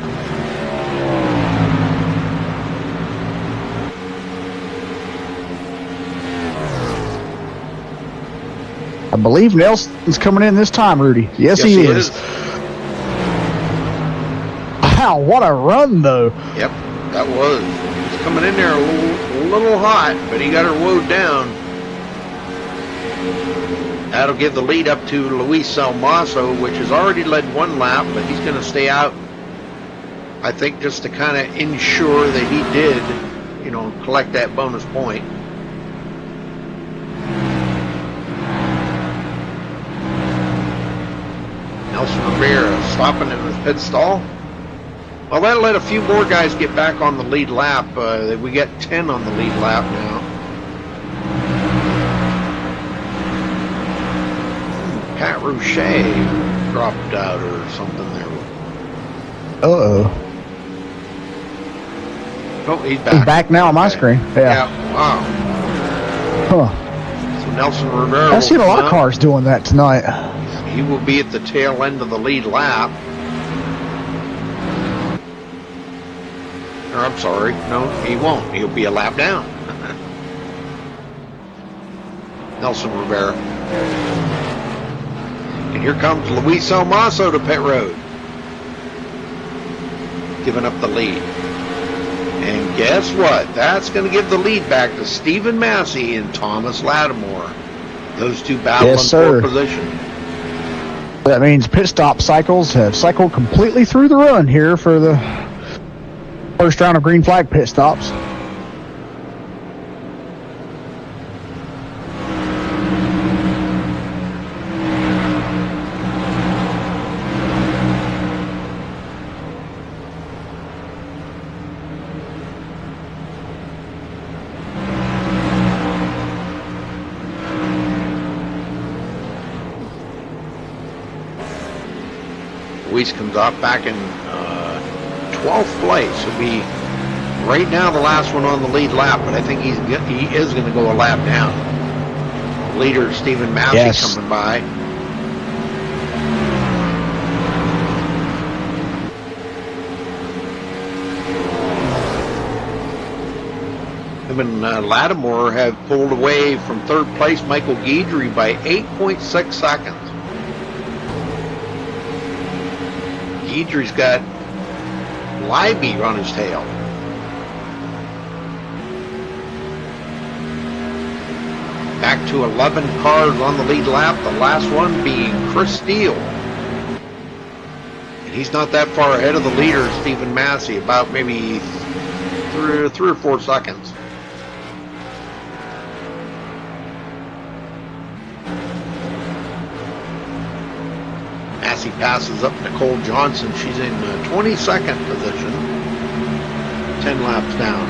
I believe Nelson's coming in this time, Rudy. Yes, he is. Wow, what a run, though.
Yep, that was. He's coming in there a little hot, but he got her woed down. That'll give the lead up to Luis Salmaso, which has already led one lap, but he's going to stay out, I think, just to kind of ensure that he did, you know, collect that bonus point. Nelson Rivera stopping in his pit stall. Well, that let a few more guys get back on the lead lap. We got 10 on the lead lap now. Pat Rouchet dropped out or something there.
Uh-oh.
Oh, he's back.
He's back now on my screen. Yeah.
Wow.
Huh.
So Nelson Rivera.
I've seen a lot of cars doing that tonight.
He will be at the tail end of the lead lap. Or I'm sorry. No, he won't. He'll be a lap down. Nelson Rivera. And here comes Luis Almaso to pit road, giving up the lead. And guess what? That's going to give the lead back to Stephen Massey and Thomas Lattimore. Those two battling for position.
That means pit stop cycles have cycled completely through the run here for the first round of green flag pit stops.
Luis comes off back in 12th place. He'll be right now the last one on the lead lap, but I think he is going to go a lap down. Leader Stephen Massey coming by. Him and Lattimore have pulled away from third place Michael Guidry by 8.6 seconds. Guidry's got Libby on his tail. Back to 11 cars on the lead lap, the last one being Chris Steele. And he's not that far ahead of the leader, Stephen Massey, about maybe 3 or 4 seconds. Massey passes up Nicole Johnson. She's in 22nd position, 10 laps down.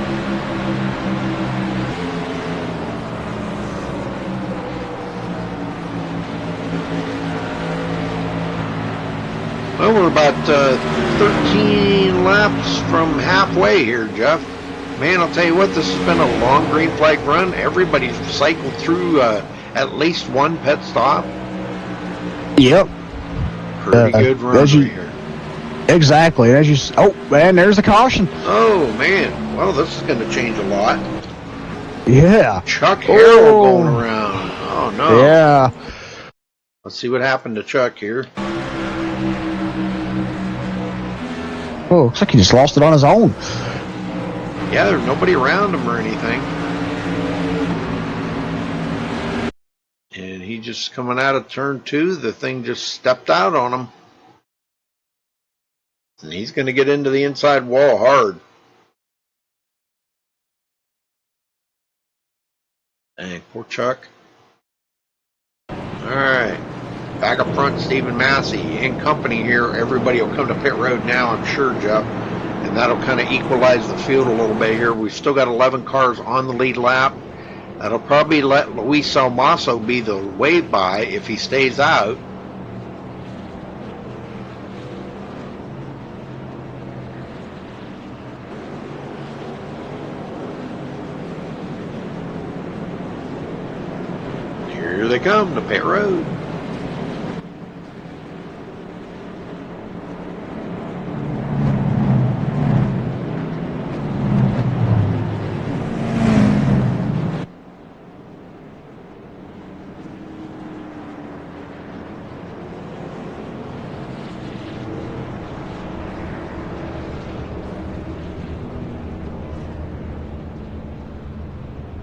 Well, we're about 13 laps from halfway here, Jeff. Man, I'll tell you what, this has been a long green flag run. Everybody's cycled through at least one pit stop.
Yep.
Pretty good run here.
Exactly. As you. Oh, man, there's the caution.
Oh, man. Well, this is going to change a lot.
Yeah.
Chuck Harrell going around. Oh, no.
Yeah.
Let's see what happened to Chuck here.
Oh, looks like he just lost it on his own.
Yeah, there's nobody around him or anything. he just coming out of turn 2, the thing just stepped out on him. And he's going to get into the inside wall hard. Dang, poor Chuck. Alright. Back up front, Stephen Massey in company here. Everybody will come to pit road now, I'm sure, Jeff. And that'll kind of equalize the field a little bit here. We've still got 11 cars on the lead lap. That'll probably let Luis Almaso be the wave by if he stays out. Here they come to pit road.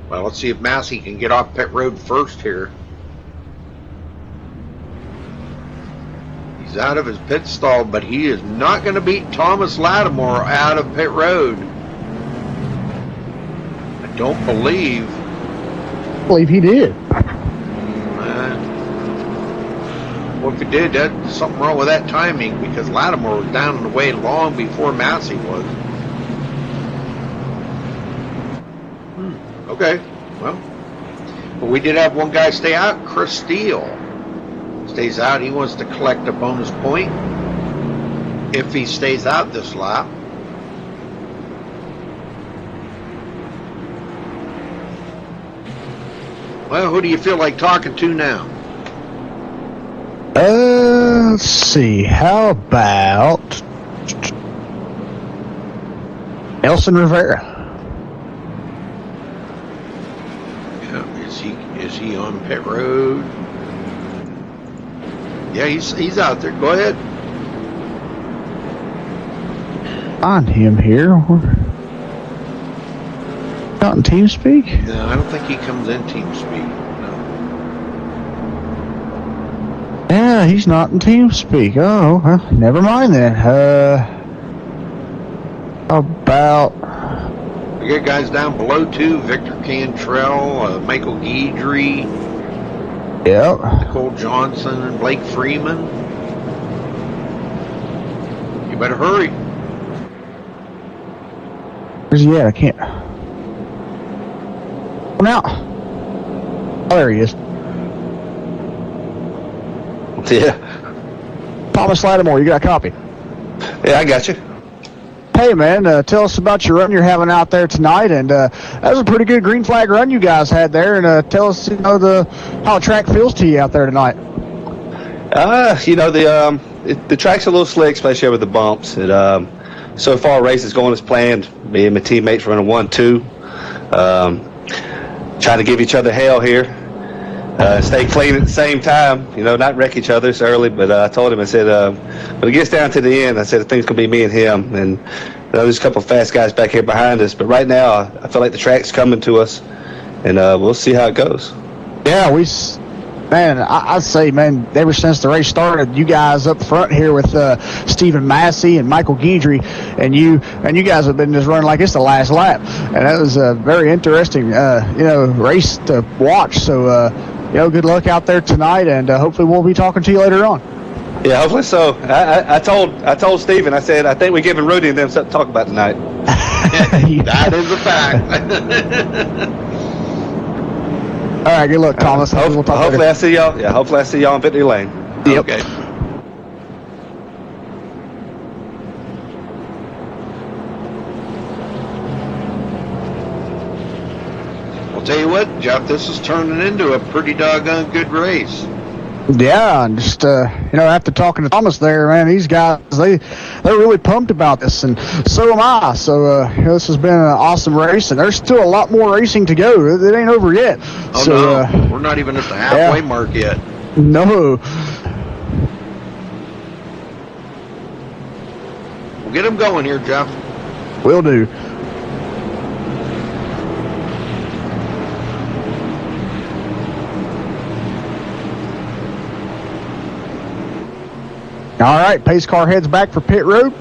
Well, let's see if Massey can get off pit road first here. He's out of his pit stall, but he is not going to beat Thomas Lattimore out of pit road. I don't believe.
I believe he did.
Well, if he did, that's something wrong with that timing, because Lattimore was down and away long before Massey was. Okay, well, but we did have one guy stay out. Chris Steele stays out. He wants to collect a bonus point if he stays out this lap. Well, who do you feel like talking to now?
Let's see. How about Nelson Rivera?
Is he on pit road? Yeah, he's out there. Go ahead.
Find him here. Not in TeamSpeak?
No, I don't think he comes in TeamSpeak. No.
Yeah, he's not in TeamSpeak. Oh, well, never mind then. About...
We got guys down below too. Victor Cantrell, Michael Guidry,
Yep.
Nicole Johnson, and Blake Freeman. You better hurry.
Where's he at? I can't... Oh, now. Oh, there he is.
Yeah.
Thomas Lattimore, you got a copy?
Yeah, I got you.
Hey, man, tell us about your run you're having out there tonight, and that was a pretty good green flag run you guys had there, and tell us, how the track feels to you out there tonight.
The track's a little slick, especially over the bumps. So far, race is going as planned. Me and my teammates running 1-2, trying to give each other hell here. Stay clean at the same time, not wreck each other. It's early, but I told him, I said, when it gets down to the end, I said, I think it's going to be me and him. And there's a couple of fast guys back here behind us. But right now, I feel like the track's coming to us, and we'll see how it goes.
Yeah, I'd say, man, ever since the race started, you guys up front here with Stephen Massey and Michael Guidry, and you guys have been just running like it's the last lap. And that was a very interesting, race to watch. So, good luck out there tonight, and hopefully we'll be talking to you later on.
Yeah, hopefully so. I told Steven, I said, I think we're giving Rudy and them something to talk about tonight.
That is a fact.
All right, good luck, Thomas.
Hopefully I see y'all. Yeah, hopefully I see y'all in Victory Lane.
Yep.
Okay. I'll tell you what, Jeff, this is turning into a pretty doggone good race.
Yeah, and just after talking to Thomas there, man, these guys they're really pumped about this, and so am I. So this has been an awesome race, and there's still a lot more racing to go. It ain't over yet.
Oh
so,
no, we're not even at the halfway mark yet.
No.
We'll get them going here, Jeff.
Will do. All right, pace car heads back for pit road.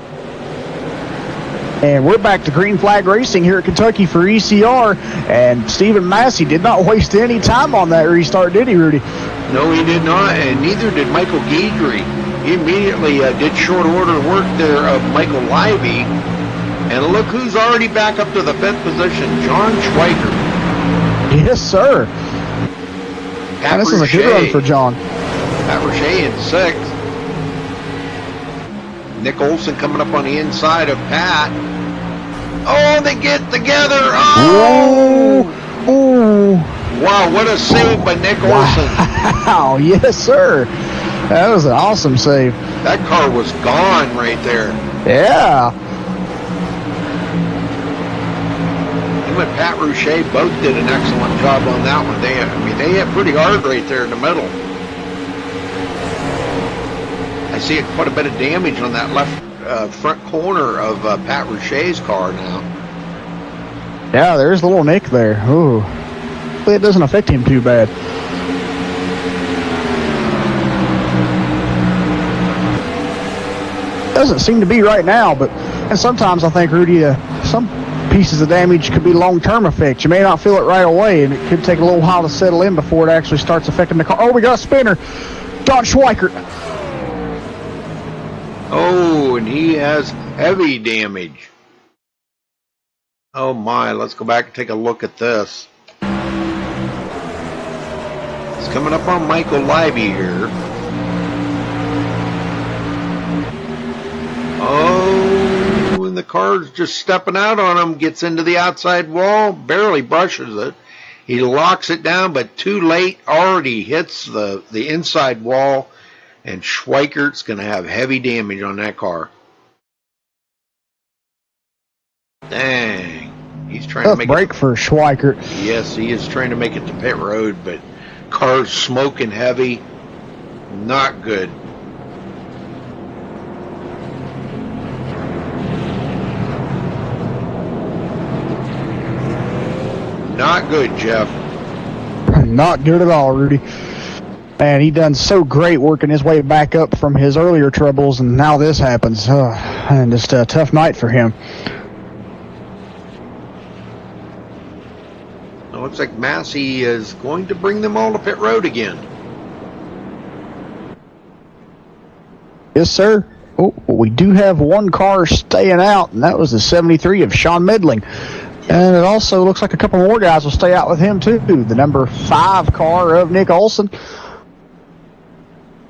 And we're back to green flag racing here at Kentucky for ECR. And Stephen Massey did not waste any time on that restart, did he, Rudy?
No, he did not, and neither did Michael Guidry. He immediately did short order work there of Michael Livy. And look who's already back up to the 5th position, John Schweiker.
Yes, sir. And this is a good run for John.
Pat Roche in 6th. Nick Olson coming up on the inside of Pat. Oh, they get together. Oh!
Ooh.
Wow, what a save by Nick Olson.
Wow, yes, sir. That was an awesome save.
That car was gone right there.
Yeah.
Him and Pat Roche both did an excellent job on that one. They hit pretty hard right there in the middle. I see quite a bit of damage on that left front corner of Pat Roche's car now.
Yeah, there's little Nick there. Ooh. Hopefully it doesn't affect him too bad. Doesn't seem to be right now, and sometimes I think, Rudy, some pieces of damage could be long-term effects. You may not feel it right away, and it could take a little while to settle in before it actually starts affecting the car. Oh, we got a spinner. John Schweiker.
Oh, and he has heavy damage. Oh my, let's go back and take a look at this. It's coming up on Michael Livy here. Oh, and the car's just stepping out on him, gets into the outside wall, barely brushes it. He locks it down, but too late, already hits the inside wall. And Schweikert's going to have heavy damage on that car. Dang. He's trying to make
break for Schweikert.
Yes, he is trying to make it to pit road, but car's smoking heavy. Not good. Not good, Jeff.
Not good at all, Rudy. Man, he done so great working his way back up from his earlier troubles, and now this happens. And just a tough night for him.
It looks like Massey is going to bring them all to pit road again.
Yes, sir. Oh, we do have one car staying out, and that was the 73 of Sean Medling. And it also looks like a couple more guys will stay out with him, too. The number 5 car of Nick Olson.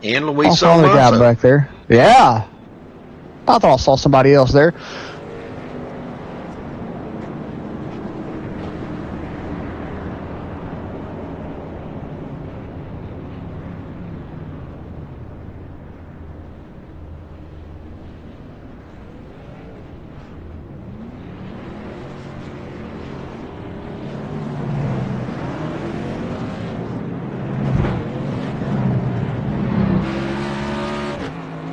And Luis
I saw the guy back there. Yeah. I thought I saw somebody else there.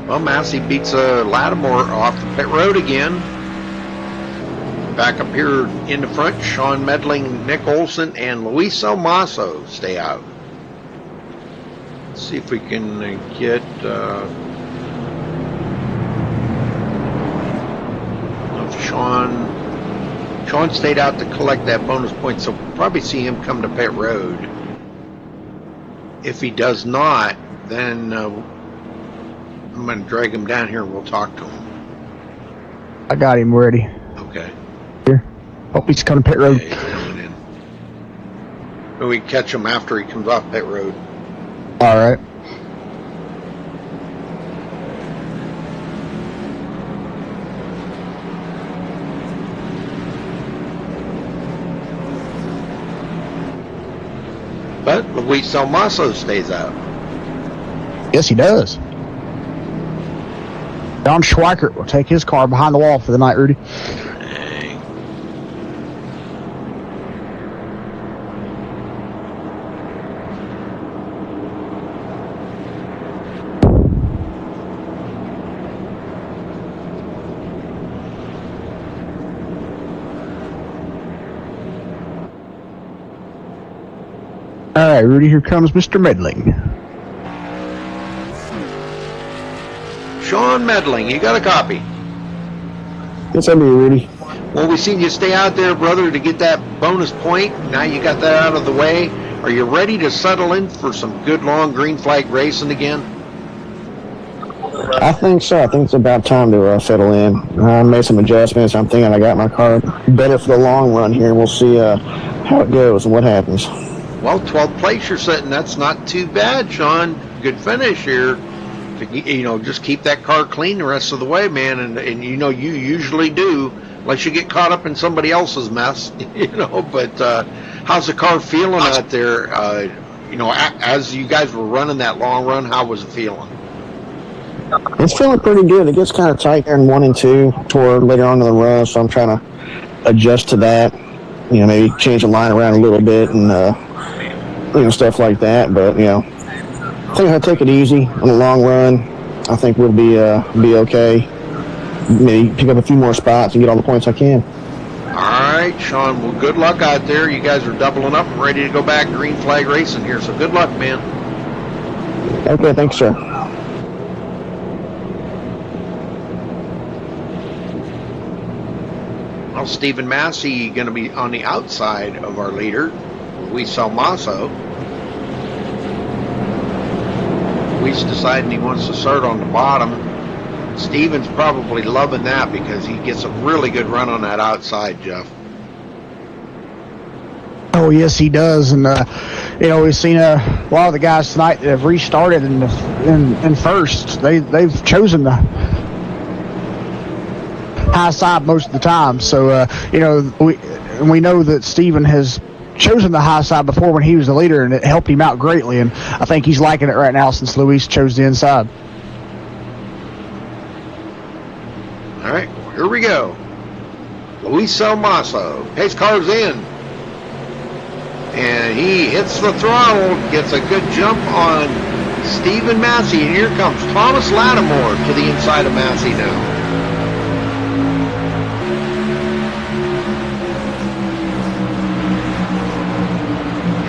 Well, Massey beats Lattimore off the pit road again. Back up here in the front, Sean Medling, Nick Olson, and Luis Almaso stay out. Let's see if we can get... Sean stayed out to collect that bonus point, so we'll probably see him come to pit road. If he does not, then I'm going to drag him down here and we'll talk to him.
I got him ready.
Okay.
Here. Hope he's coming to pit road.
Yeah, he's coming in. Maybe we can catch him after he comes off pit road.
All right.
But Luis Almaso stays out.
Yes, he does. John Schweikert will take his car behind the wall for the night, Rudy.
Dang.
All right, Rudy, here comes Mr. Medling.
Sean Medling. You got a copy?
Yes, I do, Rudy.
Well, we seen you stay out there, brother, to get that bonus point. Now you got that out of the way. Are you ready to settle in for some good long green flag racing again?
I think so. I think it's about time to settle in. I made some adjustments. I'm thinking I got my car better for the long run here. We'll see how it goes and what happens.
Well, 12th place you're sitting. That's not too bad, Sean. Good finish here. You know, just keep that car clean the rest of the way, man. And you know, you usually do, unless you get caught up in somebody else's mess, you know. But how's the car feeling out there? You know, as you guys were running that long run, how was it feeling?
It's feeling pretty good. It gets kind of tight there in 1 and 2 toward later on in the run, so I'm trying to adjust to that. You know, maybe change the line around a little bit and you know, stuff like that. But you know, I think if I take it easy on the long run, I think we'll be okay. Maybe pick up a few more spots and get all the points I can.
All right, Sean. Well, good luck out there. You guys are doubling up and ready to go back green flag racing here. So good luck, man.
Okay, thanks, sir.
Well, Stephen Massey going to be on the outside of our leader, Luis Salmaso. Luis deciding he wants to start on the bottom. Stephen's probably loving that because he gets a really good run on that outside, Jeff.
Oh, yes, he does. And, you know, we've seen a lot of the guys tonight that have restarted in first. They've chosen the high side most of the time. So, you know, we know that Stephen has chosen the high side before when he was the leader, and it helped him out greatly. And I think he's liking it right now since Luis chose the inside.
All right, here we go. Luis Salmaso. Pace car's in. And he hits the throttle, gets a good jump on Stephen Massey. And here comes Thomas Lattimore to the inside of Massey now.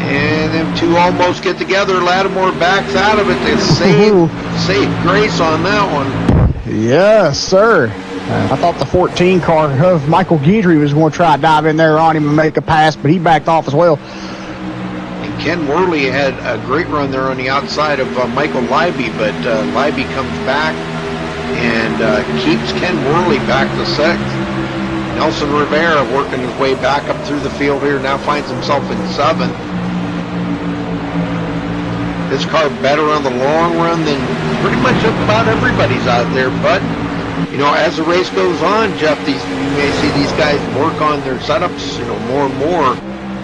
And them two almost get together. Lattimore backs out of it to save grace on that one.
Yes, sir. I thought the 14 car of Michael Guidry was going to try to dive in there on him and make a pass, but he backed off as well.
And Ken Worley had a great run there on the outside of Michael Leiby, but Leiby comes back and keeps Ken Worley back to 6th. Nelson Rivera working his way back up through the field here, now finds himself in 7th. This car better on the long run than pretty much about everybody's out there, but you know, as the race goes on, Jeff, you may see these guys work on their setups, you know, more and more,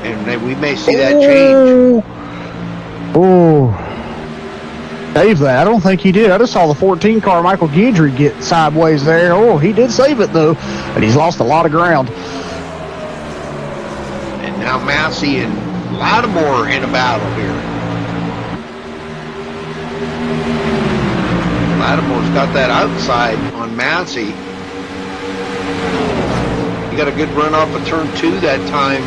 and we may see that change.
Oh, save that. I don't think he did. I just saw the 14 car Michael Guidry get sideways there. Oh, he did save it though, but he's lost a lot of ground.
And now Massey and Lattimore in a battle here. Lattimore's got that outside on Massey. He got a good run off of turn 2 that time.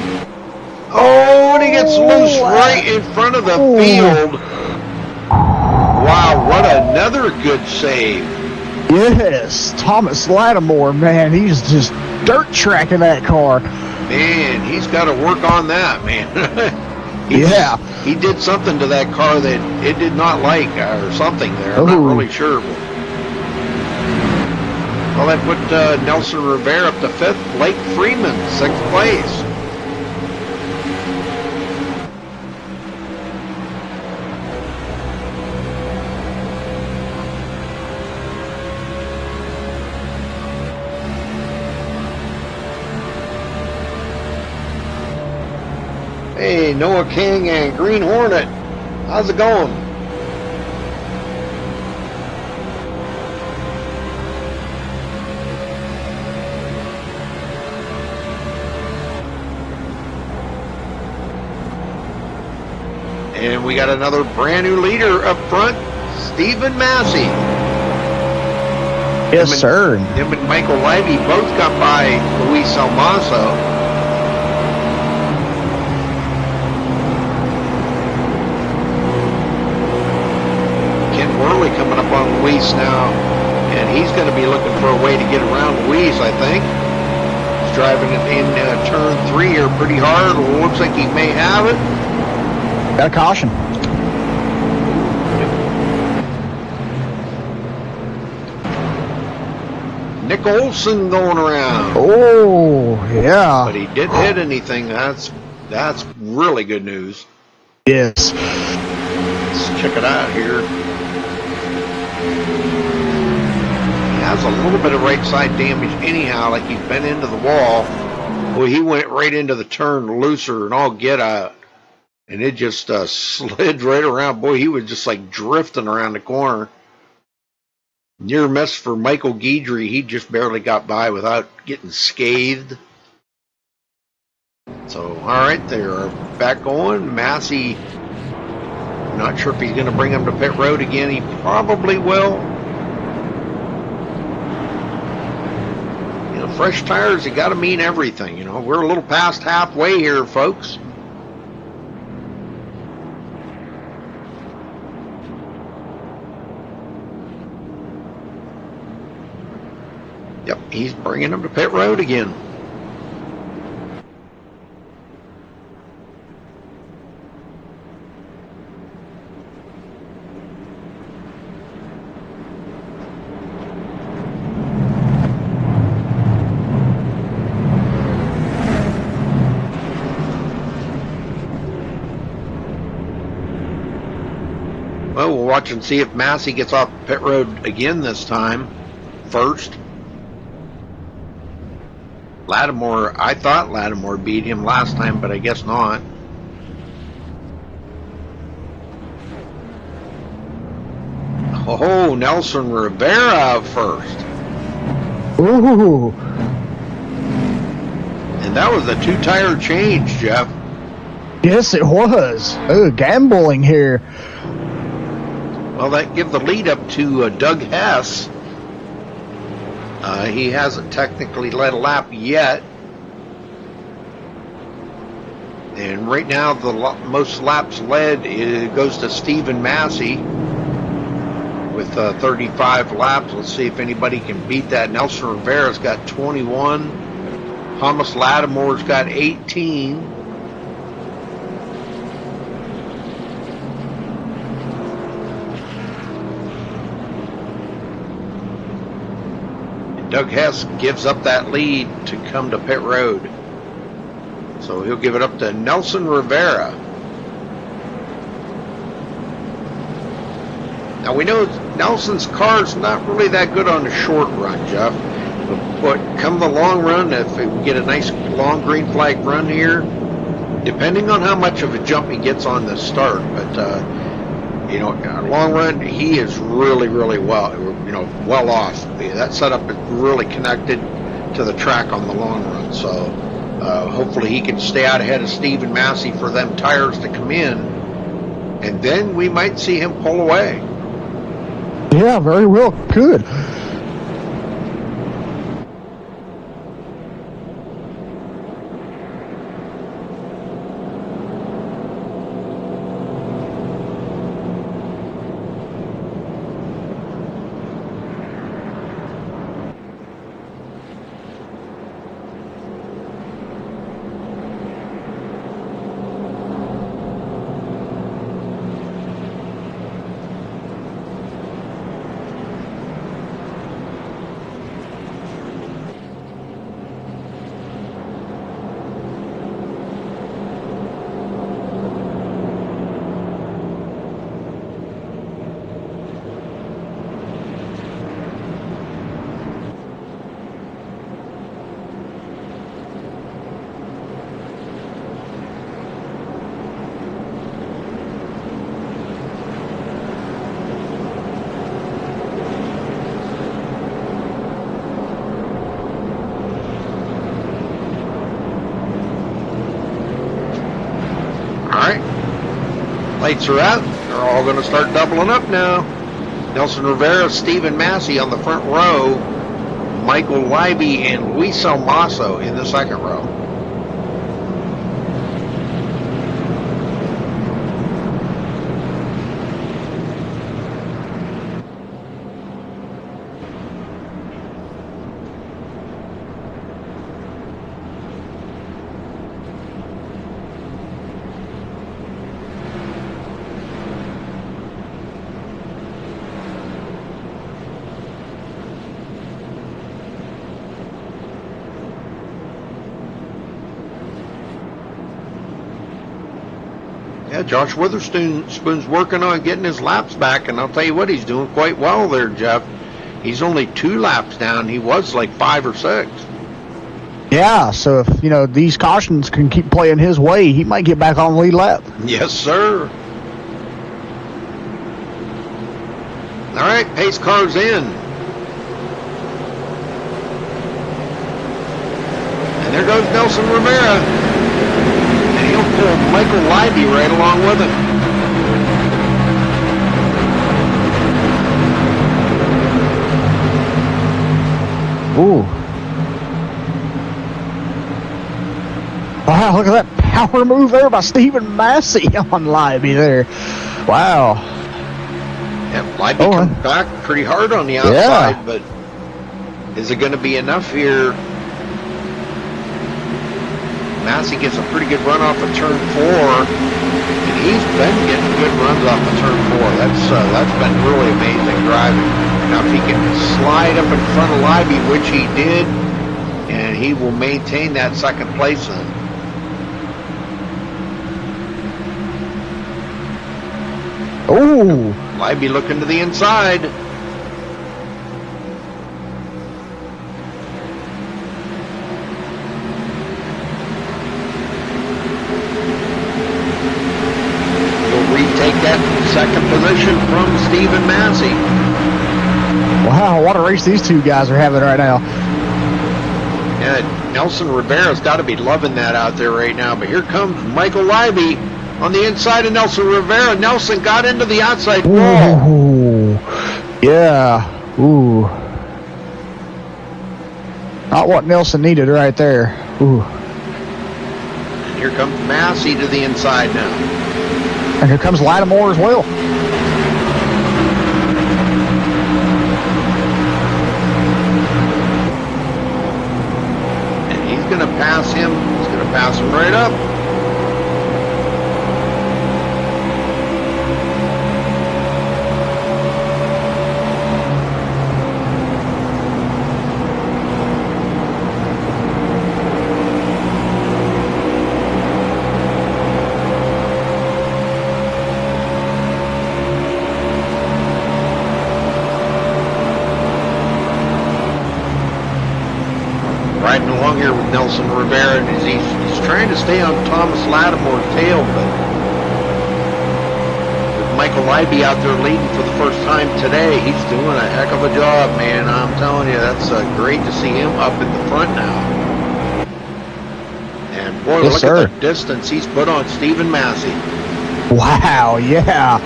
Oh, and he gets loose right in front of the field. Wow, what another good save.
Yes, Thomas Lattimore, man, he's just dirt tracking that car.
Man, he's got to work on that, man. He did something to that car that it did not like, or something there. I'm not really sure. Well, that put Nelson Rivera up to 5th. Blake Freeman, 6th place. Hey, Noah King and Green Hornet. How's it going? And we got another brand new leader up front, Stephen Massey.
Yes, sir.
Him and Michael Leiby both got by Luis Salmaso. Coming up on Luis now, and he's going to be looking for a way to get around Luis, I think. He's driving it in turn 3 here pretty hard. Looks like he may have it.
Got a caution.
Nick Olson going around.
Oh, yeah.
But he didn't hit anything. That's really good news.
Yes.
Let's check it out here. He has a little bit of right side damage anyhow, like he's been into the wall. Well, he went right into the turn looser and all get out. And it just slid right around. Boy, he was just like drifting around the corner. Near miss for Michael Guidry. He just barely got by without getting scathed. So, all right, they're back going. Massey, not sure if he's going to bring him to pit road again. He probably will. You know, fresh tires, you got to mean everything. You know, we're a little past halfway here, folks. Yep, he's bringing him to pit road again. Well, we'll watch and see if Massey gets off pit road again this time. First. Lattimore, I thought Lattimore beat him last time, but I guess not. Oh, Nelson Rivera first.
Ooh.
And that was a 2-tire change, Jeff.
Yes, it was. Oh, gambling here.
Well, that gives the lead up to Doug Hess. He hasn't technically led a lap yet. And right now, the most laps led goes to Stephen Massey with 35 laps. Let's see if anybody can beat that. Nelson Rivera's got 21. Thomas Lattimore's got 18. Doug Hess gives up that lead to come to pit road. So he'll give it up to Nelson Rivera. Now we know Nelson's car's not really that good on the short run, Jeff. But come the long run, if we get a nice long green flag run here, depending on how much of a jump he gets on the start, but you know, long run, he is really, really well, you know, well off. That setup is really connected to the track on the long run. So hopefully he can stay out ahead of Stephen Massey for them tires to come in, and then we might see him pull away.
Yeah, very well. Good.
Lights are out. They're all going to start doubling up now. Nelson Rivera, Stephen Massey on the front row. Michael Leiby and Luis Almaso in the second row. Yeah, Josh Witherspoon's working on getting his laps back, and I'll tell you what, he's doing quite well there, Jeff. He's only 2 laps down. He was like 5 or 6.
Yeah, so if, these cautions can keep playing his way, he might get back on the lead lap.
Yes, sir. All right, pace car's in. And there goes Nelson Rivera. And he'll pull Michael Libby right along with him.
Ooh. Wow, look at that power move there by Stephen Massey on Libby there. Wow.
Yeah, Libby comes back pretty hard on the outside, but is it going to be enough here? Massey gets a pretty good run off of turn 4, and he's been getting good runs off of turn 4. That's been really amazing driving. Now if he can slide up in front of Libby, which he did, and he will maintain that second place then.
Ooh.
Libby looking to the inside. Retake that second position from Stephen Massey.
Wow, what a race these two guys are having right now.
Yeah, Nelson Rivera's got to be loving that out there right now. But here comes Michael Libby on the inside of Nelson Rivera. Nelson got into the outside wall.
Ooh, yeah. Ooh. Not what Nelson needed right there. Ooh.
And here comes Massey to the inside now.
And here comes Lattimore as well.
And he's going to pass him. He's going to pass him right up. Riding along here with Nelson Rivera, and he's trying to stay on Thomas Lattimore's tail, but with Michael Libby out there leading for the first time today, he's doing a heck of a job, man. I'm telling you, that's great to see him up in the front now. And boy,
Yes,
look
sir.
at the distance he's put on Stephen Massey.
Wow, yeah.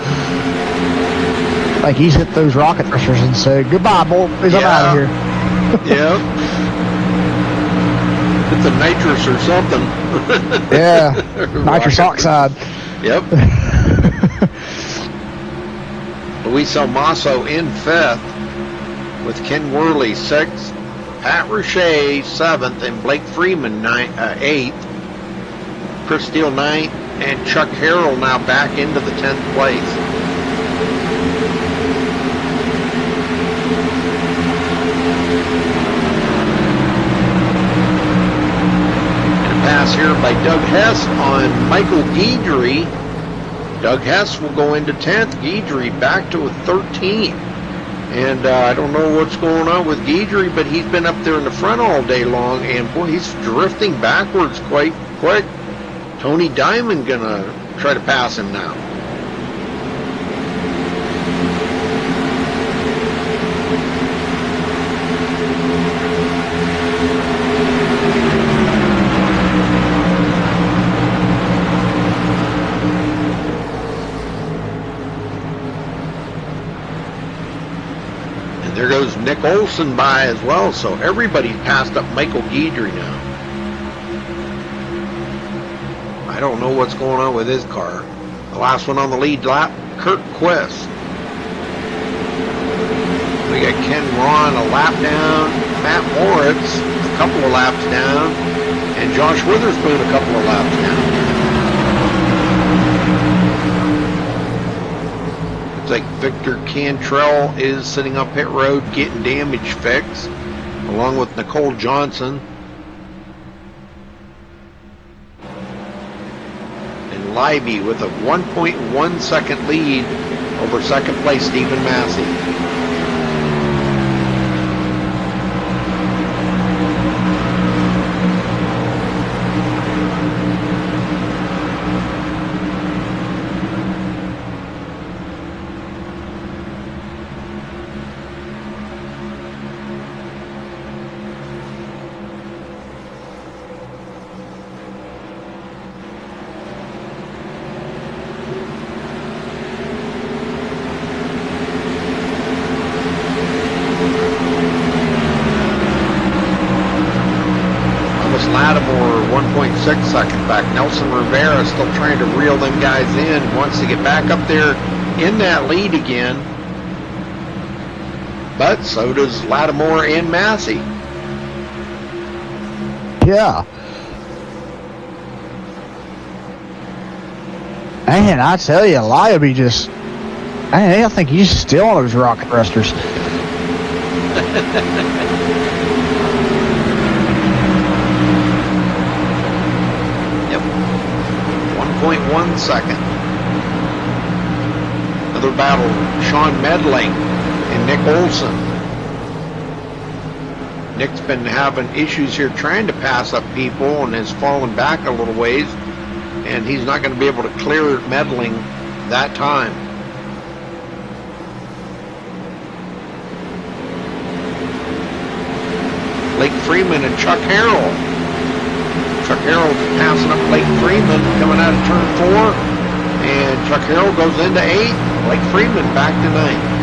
Like he's hit those rocket thrusters and said, goodbye, boys, I'm out of here.
Yep. It's a nitrous or something.
Yeah, nitrous oxide.
Yep. Luis Almaso in 5th, with Ken Worley 6th, Pat Rouchet 7th, and Blake Freeman 8th, Chris Steele 9th, and Chuck Harrell now back into the 10th place. Pass here by Doug Hess on Michael Guidry. Doug Hess will go into 10th. Guidry back to a 13th. And I don't know what's going on with Guidry, but he's been up there in the front all day long, and boy, he's drifting backwards quite quick. Tony Diamond gonna try to pass him now. There goes Nick Olson by as well, so everybody's passed up Michael Guidry now. I don't know what's going on with his car. The last one on the lead lap, Kurt Quest. We got Ken Ron a lap down, Matt Moritz a couple of laps down, and Josh Witherspoon a couple of laps down. Like Victor Cantrell is sitting up pit road getting damage fixed, along with Nicole Johnson. And Libby with a 1.1 second lead over second place Stephen Massey. Lattimore 1.6 seconds back. Nelson Rivera still trying to reel them guys in. Wants to get back up there in that lead again. But so does Lattimore and Massey.
Yeah. Man, I tell you, Libby just... Man, I think he's still on those rock thrusters.
Yep. 1.1 second. Another battle, Sean Medling and Nick Olson. Nick's been having issues here trying to pass up people and has fallen back a little ways, and he's not going to be able to clear Medling that time. Blake Freeman and Chuck Harrell. Chuck Harrell passing up Blake Freeman coming out of turn 4, and Chuck Harrell goes into 8th. Blake Freeman back to 9th.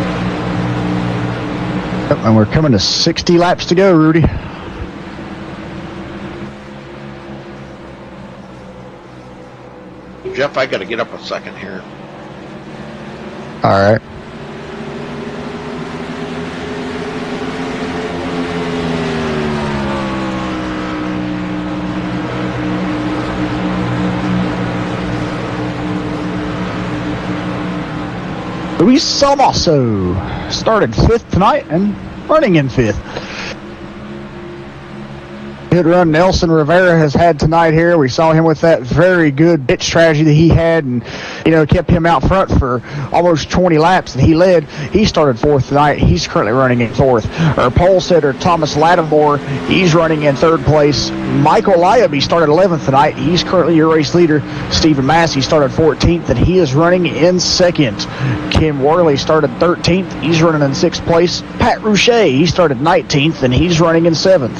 Yep, and we're coming to 60 laps to go, Rudy.
Jeff, I got to get up a second here.
All right. Luis Salmaso started 5th tonight and running in 5th. Good run Nelson Rivera has had tonight here. We saw him with that very good pit strategy that he had, and kept him out front for almost 20 laps, and he led. He started 4th tonight. He's currently running in 4th. Our pole setter Thomas Lattimore, he's running in 3rd place. Michael Liaby started 11th tonight. He's currently your race leader. Stephen Massey started 14th, and he is running in 2nd. Kim Worley started 13th. He's running in 6th place. Pat Rouchet, he started 19th, and he's running in 7th.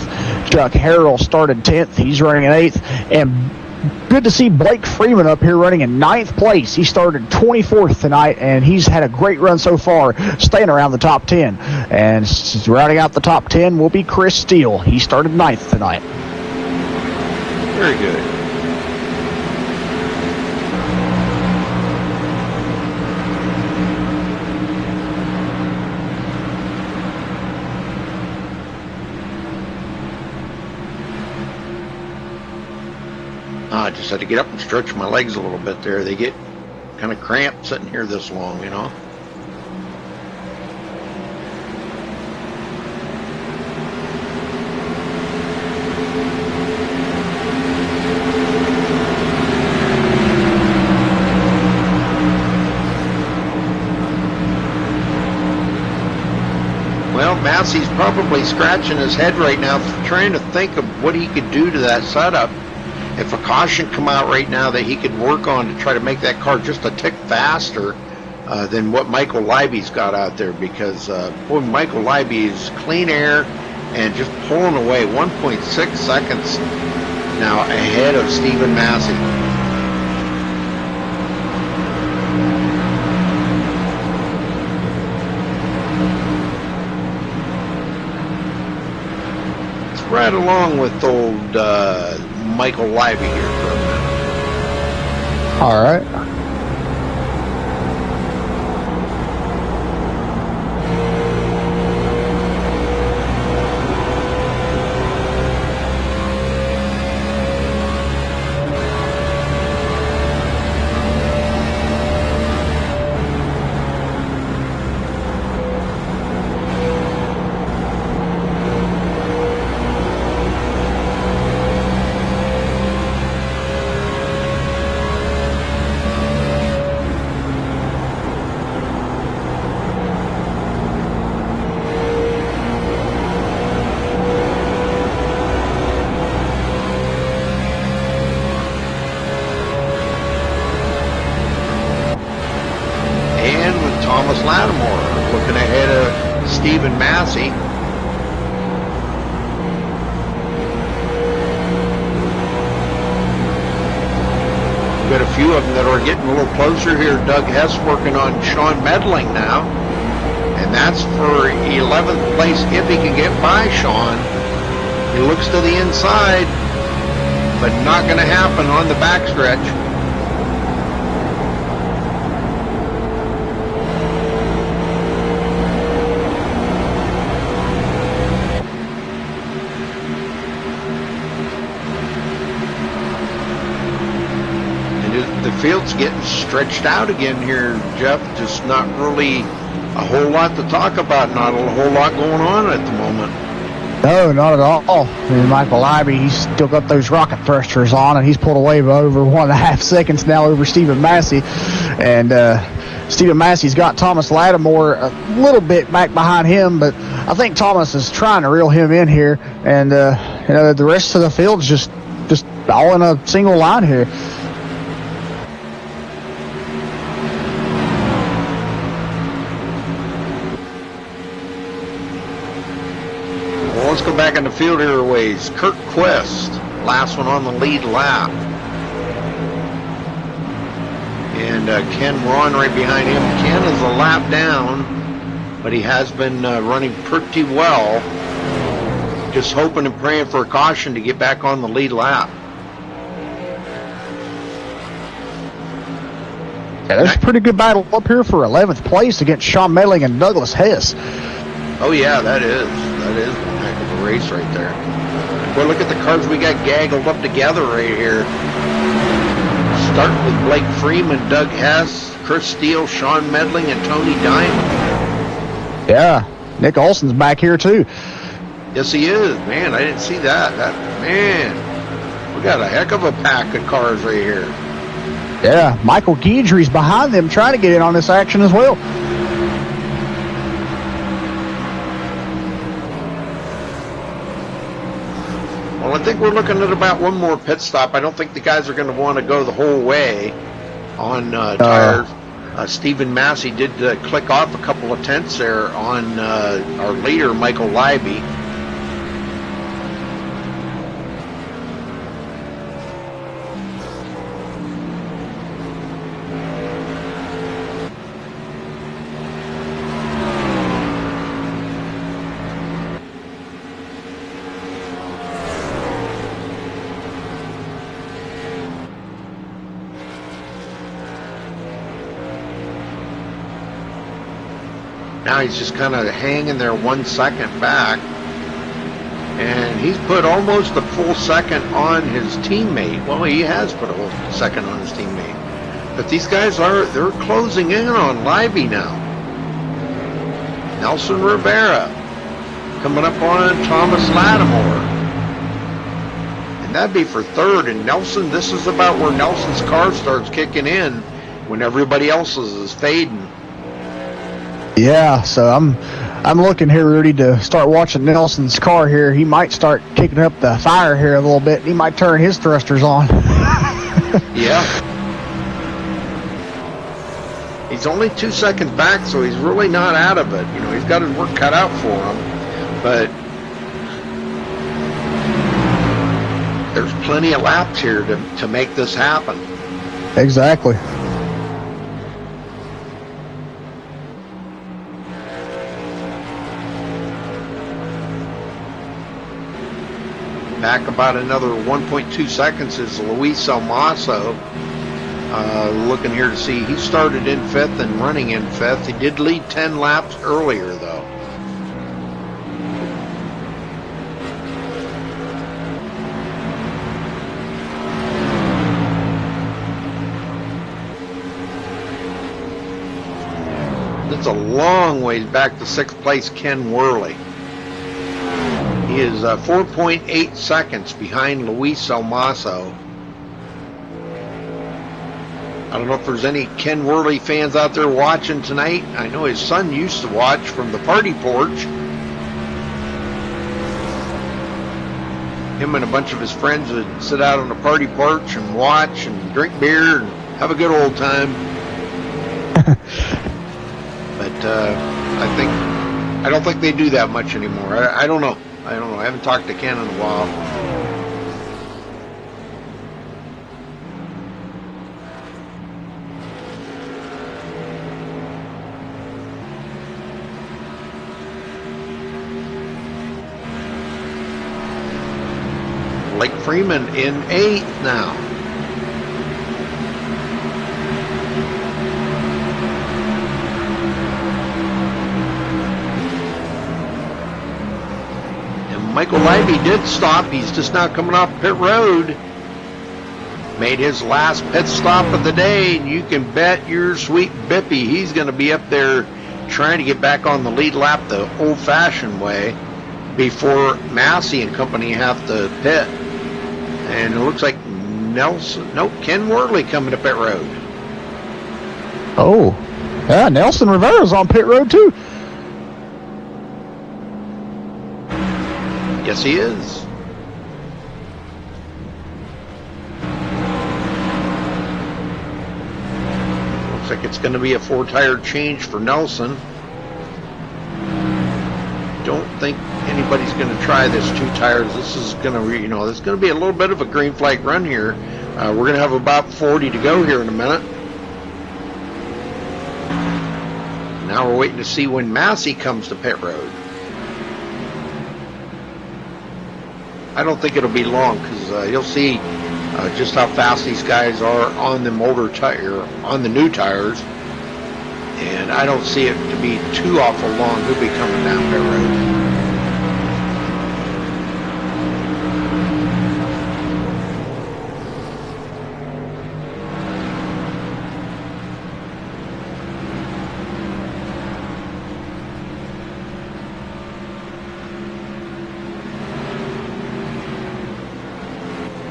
Chuck Harrell started 10th. He's running in 8th. And good to see Blake Freeman up here running in 9th place. He started 24th tonight, and he's had a great run so far, staying around the top 10. And rounding out the top 10 will be Chris Steele. He started 9th tonight.
Very good. I just had to get up and stretch my legs a little bit there. They get kind of cramped sitting here this long, Well, Massey's probably scratching his head right now, trying to think of what he could do to that setup. If a caution come out right now that he could work on to try to make that car just a tick faster than what Michael Libby's got out there, because boy, Michael Libby is clean air and just pulling away. 1.6 seconds now ahead of Stephen Massey. Let's ride along with old Michael Libby here for a minute.
All right.
Thomas Lattimore, looking ahead of Stephen Massey. Got a few of them that are getting a little closer here. Doug Hess working on Sean Medling now. And that's for 11th place if he can get by Sean. He looks to the inside, but not going to happen on the backstretch. The field's getting stretched out again here, Jeff. Just not really a whole lot to talk about. Not a whole lot going on at the moment.
No, not at all. I mean, Michael Libby, he's still got those rocket thrusters on, and he's pulled away by over 1.5 seconds now over Stephen Massey. And Stephen Massey's got Thomas Lattimore a little bit back behind him, but I think Thomas is trying to reel him in here. And the rest of the field's just all in a single line here.
Let's go back in the field here a ways. Kurt Quest, last one on the lead lap. And Ken Ron right behind him. Ken is a lap down, but he has been running pretty well. Just hoping and praying for a caution to get back on the lead lap.
Yeah, there's a pretty good battle up here for 11th place against Sean Medling and Douglas Hess.
Oh yeah, that is one heck of a race right there. Boy, look at the cars we got gaggled up together right here. Starting with Blake Freeman, Doug Hess, Chris Steele, Sean Medling, and Tony Diamond.
Yeah, Nick Olson's back here too.
Yes, he is. Man, I didn't see that. Man, we got a heck of a pack of cars right here.
Yeah, Michael Guidry's behind them trying to get in on this action as well.
Well, I think we're looking at about one more pit stop. I don't think the guys are going to want to go the whole way on tires. Stephen Massey did click off a couple of tenths there on our leader, Michael Libby. Now he's just kind of hanging there 1 second back. And he's put almost a full second on his teammate. Well, he has put a whole second on his teammate. But these guys they're closing in on Libby now. Nelson Rivera coming up on Thomas Lattimore. And that'd be for third. And Nelson, this is about where Nelson's car starts kicking in when everybody else's is fading.
Yeah, so I'm looking here, Rudy, to start watching Nelson's car here. He might start kicking up the fire here a little bit. He might turn his thrusters on.
Yeah. He's only 2 seconds back, so he's really not out of it. You know, he's got his work cut out for him. But there's plenty of laps here to make this happen.
Exactly.
Back about another 1.2 seconds is Luis Almaso. Looking here to see, he started in 5th and running in 5th. He did lead 10 laps earlier, though. It's a long ways back to 6th place Ken Worley. He is 4.8 seconds behind Luis Almaso. I don't know if there's any Ken Worley fans out there watching tonight. I know his son used to watch from the party porch. Him and a bunch of his friends would sit out on the party porch and watch and drink beer and have a good old time. But I don't think they do that much anymore. I don't know. I haven't talked to Ken in a while. Blake Freeman in 8th now. Michael Livey did stop. He's just now coming off pit road. Made his last pit stop of the day, and you can bet your sweet Bippy he's going to be up there trying to get back on the lead lap the old-fashioned way before Massey and company have to pit. And it looks like Ken Worley coming to pit road.
Oh, yeah, Nelson Rivera's on pit road too.
Yes, he is. Looks like it's going to be a 4-tire change for Nelson. Don't think anybody's going to try this 2 tires. This is going to, this is going to be a little bit of a green flag run here. We're going to have about 40 to go here in a minute. Now we're waiting to see when Massey comes to pit road. I don't think it'll be long because you'll see just how fast these guys are on them older on the new tires, and I don't see it to be too awful long. He'll be coming down pit road.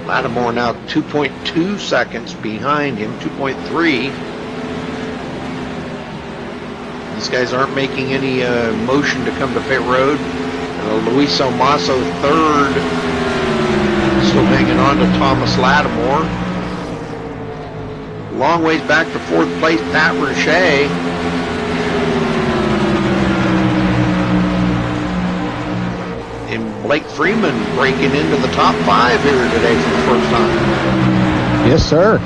Lattimore now 2.2 seconds behind him, 2.3. These guys aren't making any motion to come to pit road. Luis Omaso 3rd, still hanging on to Thomas Lattimore. Long ways back to 4th place, Pat Richey. Blake Freeman breaking into the top 5 here today for the first time.
Yes, sir.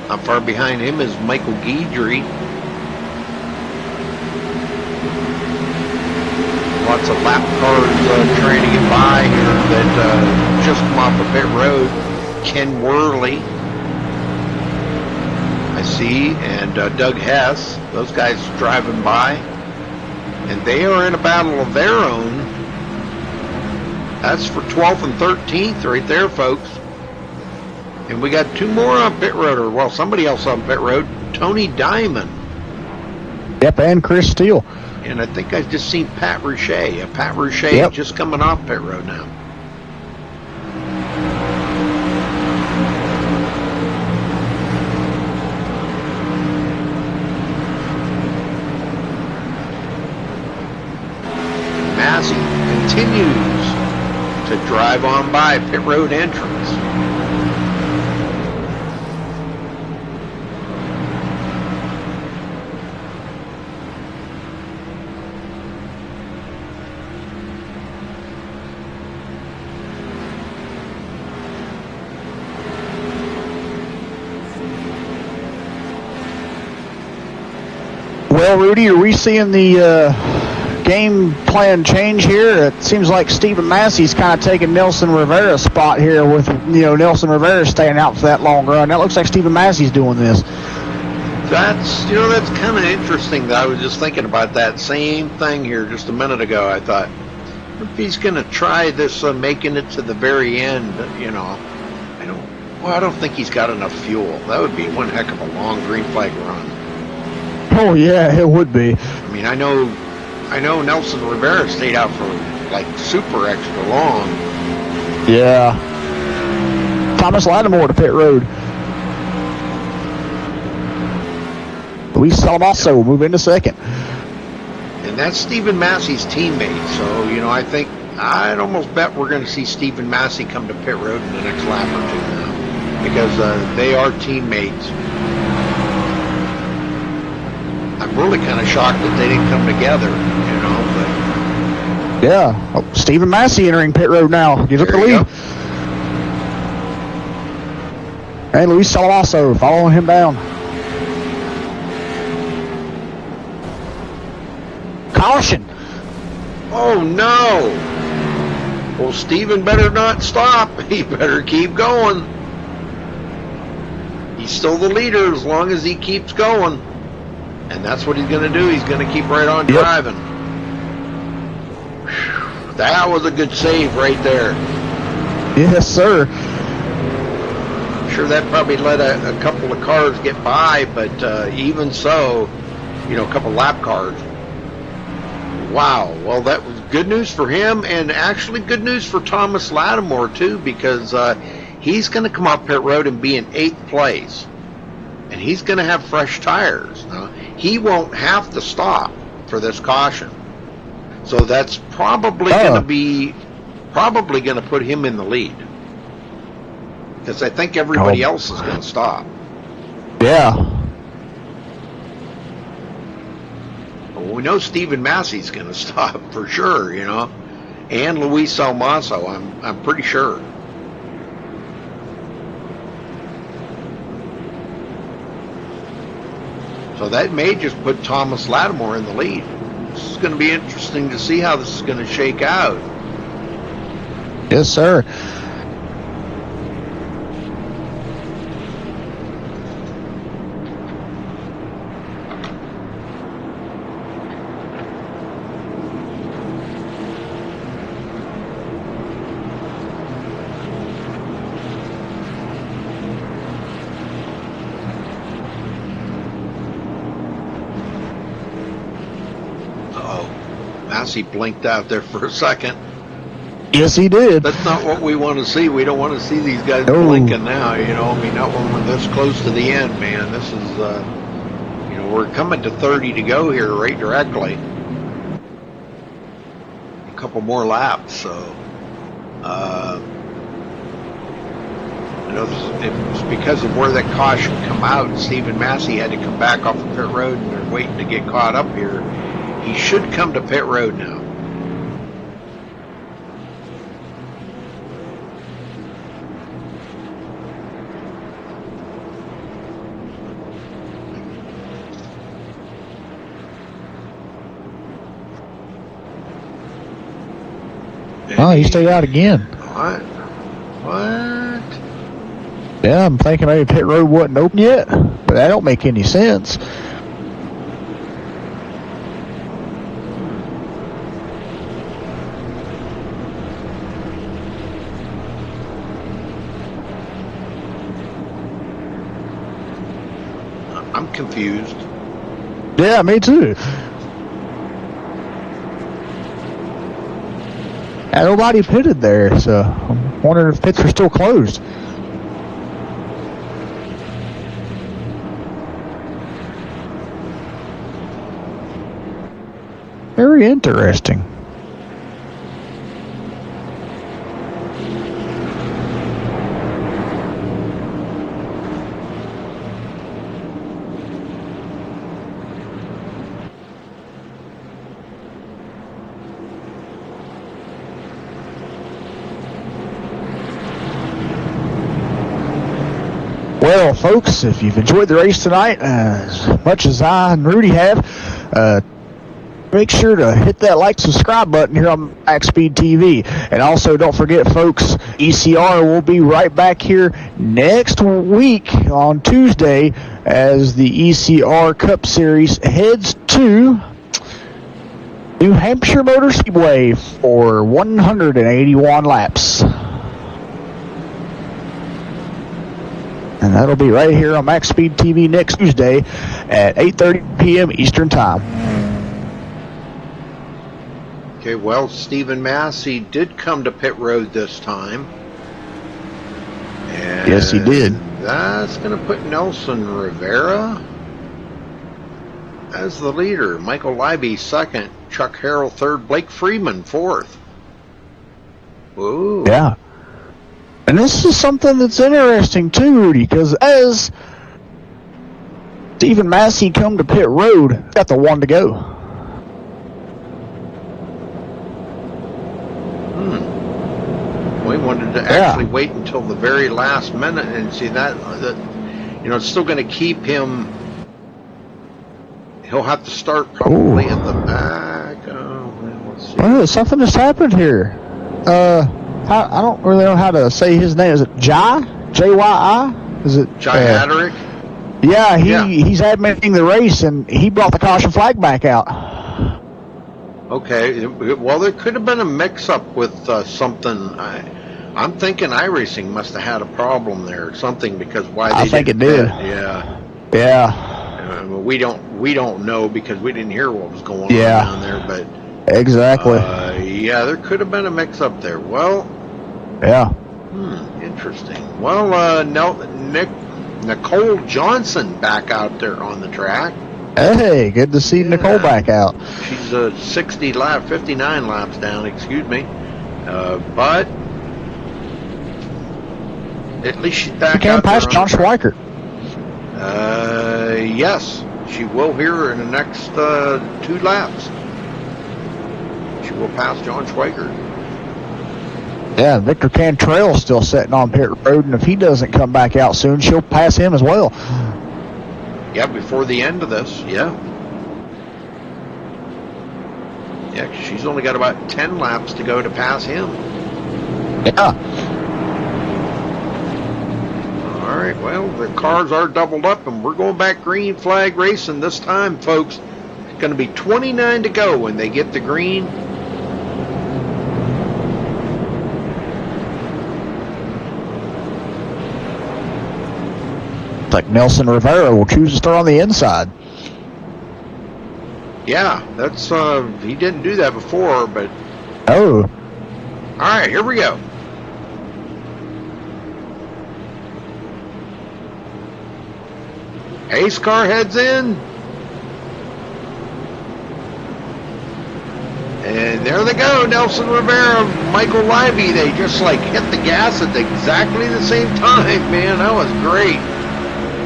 Not far behind him is Michael Guidry. Lots of lap cars trying to get by here that just come off of pit road. Ken Worley, I see, and Doug Hess. Those guys driving by. And they are in a battle of their own. That's for 12th and 13th right there, folks. And we got 2 more on pit road, or well, somebody else on pit road. Tony Diamond.
Yep, and Chris Steele.
And I think I've just seen Pat Richey. Pat Richey just coming off pit road now. Massey continues to drive on by pit road entrance.
Well, Rudy, are we seeing the game plan change here? It seems like Stephen Massey's kind of taking Nelson Rivera's spot here with, Nelson Rivera staying out for that long run. That looks like Stephen Massey's doing this.
That's kind of interesting. I was just thinking about that same thing here just a minute ago. I thought, if he's going to try this making it to the very end, I don't think he's got enough fuel. That would be one heck of a long green flag run.
Oh yeah, it would be.
I mean, I know Nelson Rivera stayed out for like super extra long.
Yeah. Thomas Lattimore to pit road. Luis Salamasso will move into second.
And that's Stephen Massey's teammate. So, you know, I'd almost bet we're going to see Stephen Massey come to pit road in the next lap or two now, because they are teammates. I'm really kind of shocked that they didn't come together, you know. But
yeah, oh, Stephen Massey entering pit road now. He took the lead. And Luis Salamasso following him down. Caution!
Oh no! Well, Stephen better not stop. He better keep going. He's still the leader as long as he keeps going. And that's what he's going to do. He's going to keep right on driving. Whew, that was a good save right there.
Yes, sir.
Sure, that probably let a couple of cars get by, but even so, you know, a couple lap cars. Wow. Well, that was good news for him, and actually good news for Thomas Lattimore, too, because he's going to come off pit road and be in 8th place. And he's going to have fresh tires. Now, he won't have to stop for this caution. So that's probably going to put him in the lead. Because I think everybody else is going to stop.
Yeah.
Well, we know Stephen Massey's going to stop for sure, you know, and Luis Salamasso. I'm pretty sure. So that may just put Thomas Lattimore in the lead. This is going to be interesting to see how this is going to shake out.
Yes, sir.
He blinked out there for a second.
Yes, he did.
That's not what we want to see. We don't want to see these guys blinking now, you know. I mean, not when we're this close to the end, man. This is, you know, we're coming to 30 to go here right directly. A couple more laps, so. You know, it was because of where that caution come out. Stephen Massey had to come back off the pit road, and they're waiting to get caught up here. He should come to pit road now.
Oh, he stayed out again.
What? What?
Yeah, I'm thinking maybe pit road wasn't open yet, but that don't make any sense.
I'm confused.
Yeah, me too. And nobody pitted there, so I'm wondering if pits are still closed. Very interesting. Well, folks, if you've enjoyed the race tonight as much as I and Rudy have, make sure to hit that like, subscribe button here on MaxSpeedTV. And also, don't forget, folks, ECR will be right back here next week on Tuesday as the ECR Cup Series heads to New Hampshire Motor Speedway for 181 laps. And that'll be right here on MaxSpeedTV next Tuesday at 8:30 p.m. Eastern Time.
Okay, well, Stephen Massey did come to pit road this time. And
Yes, he did.
That's going to put Nelson Rivera as the leader. Michael Libby second. Chuck Harrell third. Blake Freeman fourth. Whoa.
Yeah. And this is something that's interesting too, Rudy, because as Stephen Massey come to pit road, got the one to go.
We wanted to actually wait until the very last minute and see that it's still going to keep him. He'll have to start probably in the back. Let's see.
Well, something just happened here. I don't really know how to say his name. Is it Jai? J-Y-I? Is it
Jai Hadrick?
Yeah, he's admitting the race, and he brought the caution flag back out.
Okay, well, there could have been a mix-up with something. I'm thinking iRacing must have had a problem there or something, because why they
I think it did. Yeah.
We don't know because we didn't hear what was going on down there, but
exactly.
Yeah, there could have been a mix-up there. Well,
yeah.
Interesting. Well, Nicole Johnson back out there on the track.
Hey, good to see Nicole back out.
She's 59 laps down, excuse me. But at least she's back
she
out there.
She can't pass John Schweikert.
Yes, she will here in the next 2 laps. She will pass John Schweikert.
Yeah, Victor Cantrell's still sitting on pit road, and if he doesn't come back out soon, she'll pass him as well.
Yeah, before the end of this, yeah. Yeah, 'cause she's only got about 10 laps to go to pass him.
Yeah.
All right, well, the cars are doubled up, and we're going back green flag racing this time, folks. It's going to be 29 to go when they get the green.
Like Nelson Rivera will choose to start on the inside.
Yeah, that's he didn't do that before, but
all
right, here we go. Ace car heads in, and there they go. Nelson Rivera, Michael Libby, they just like hit the gas at exactly the same time. Man, that was great.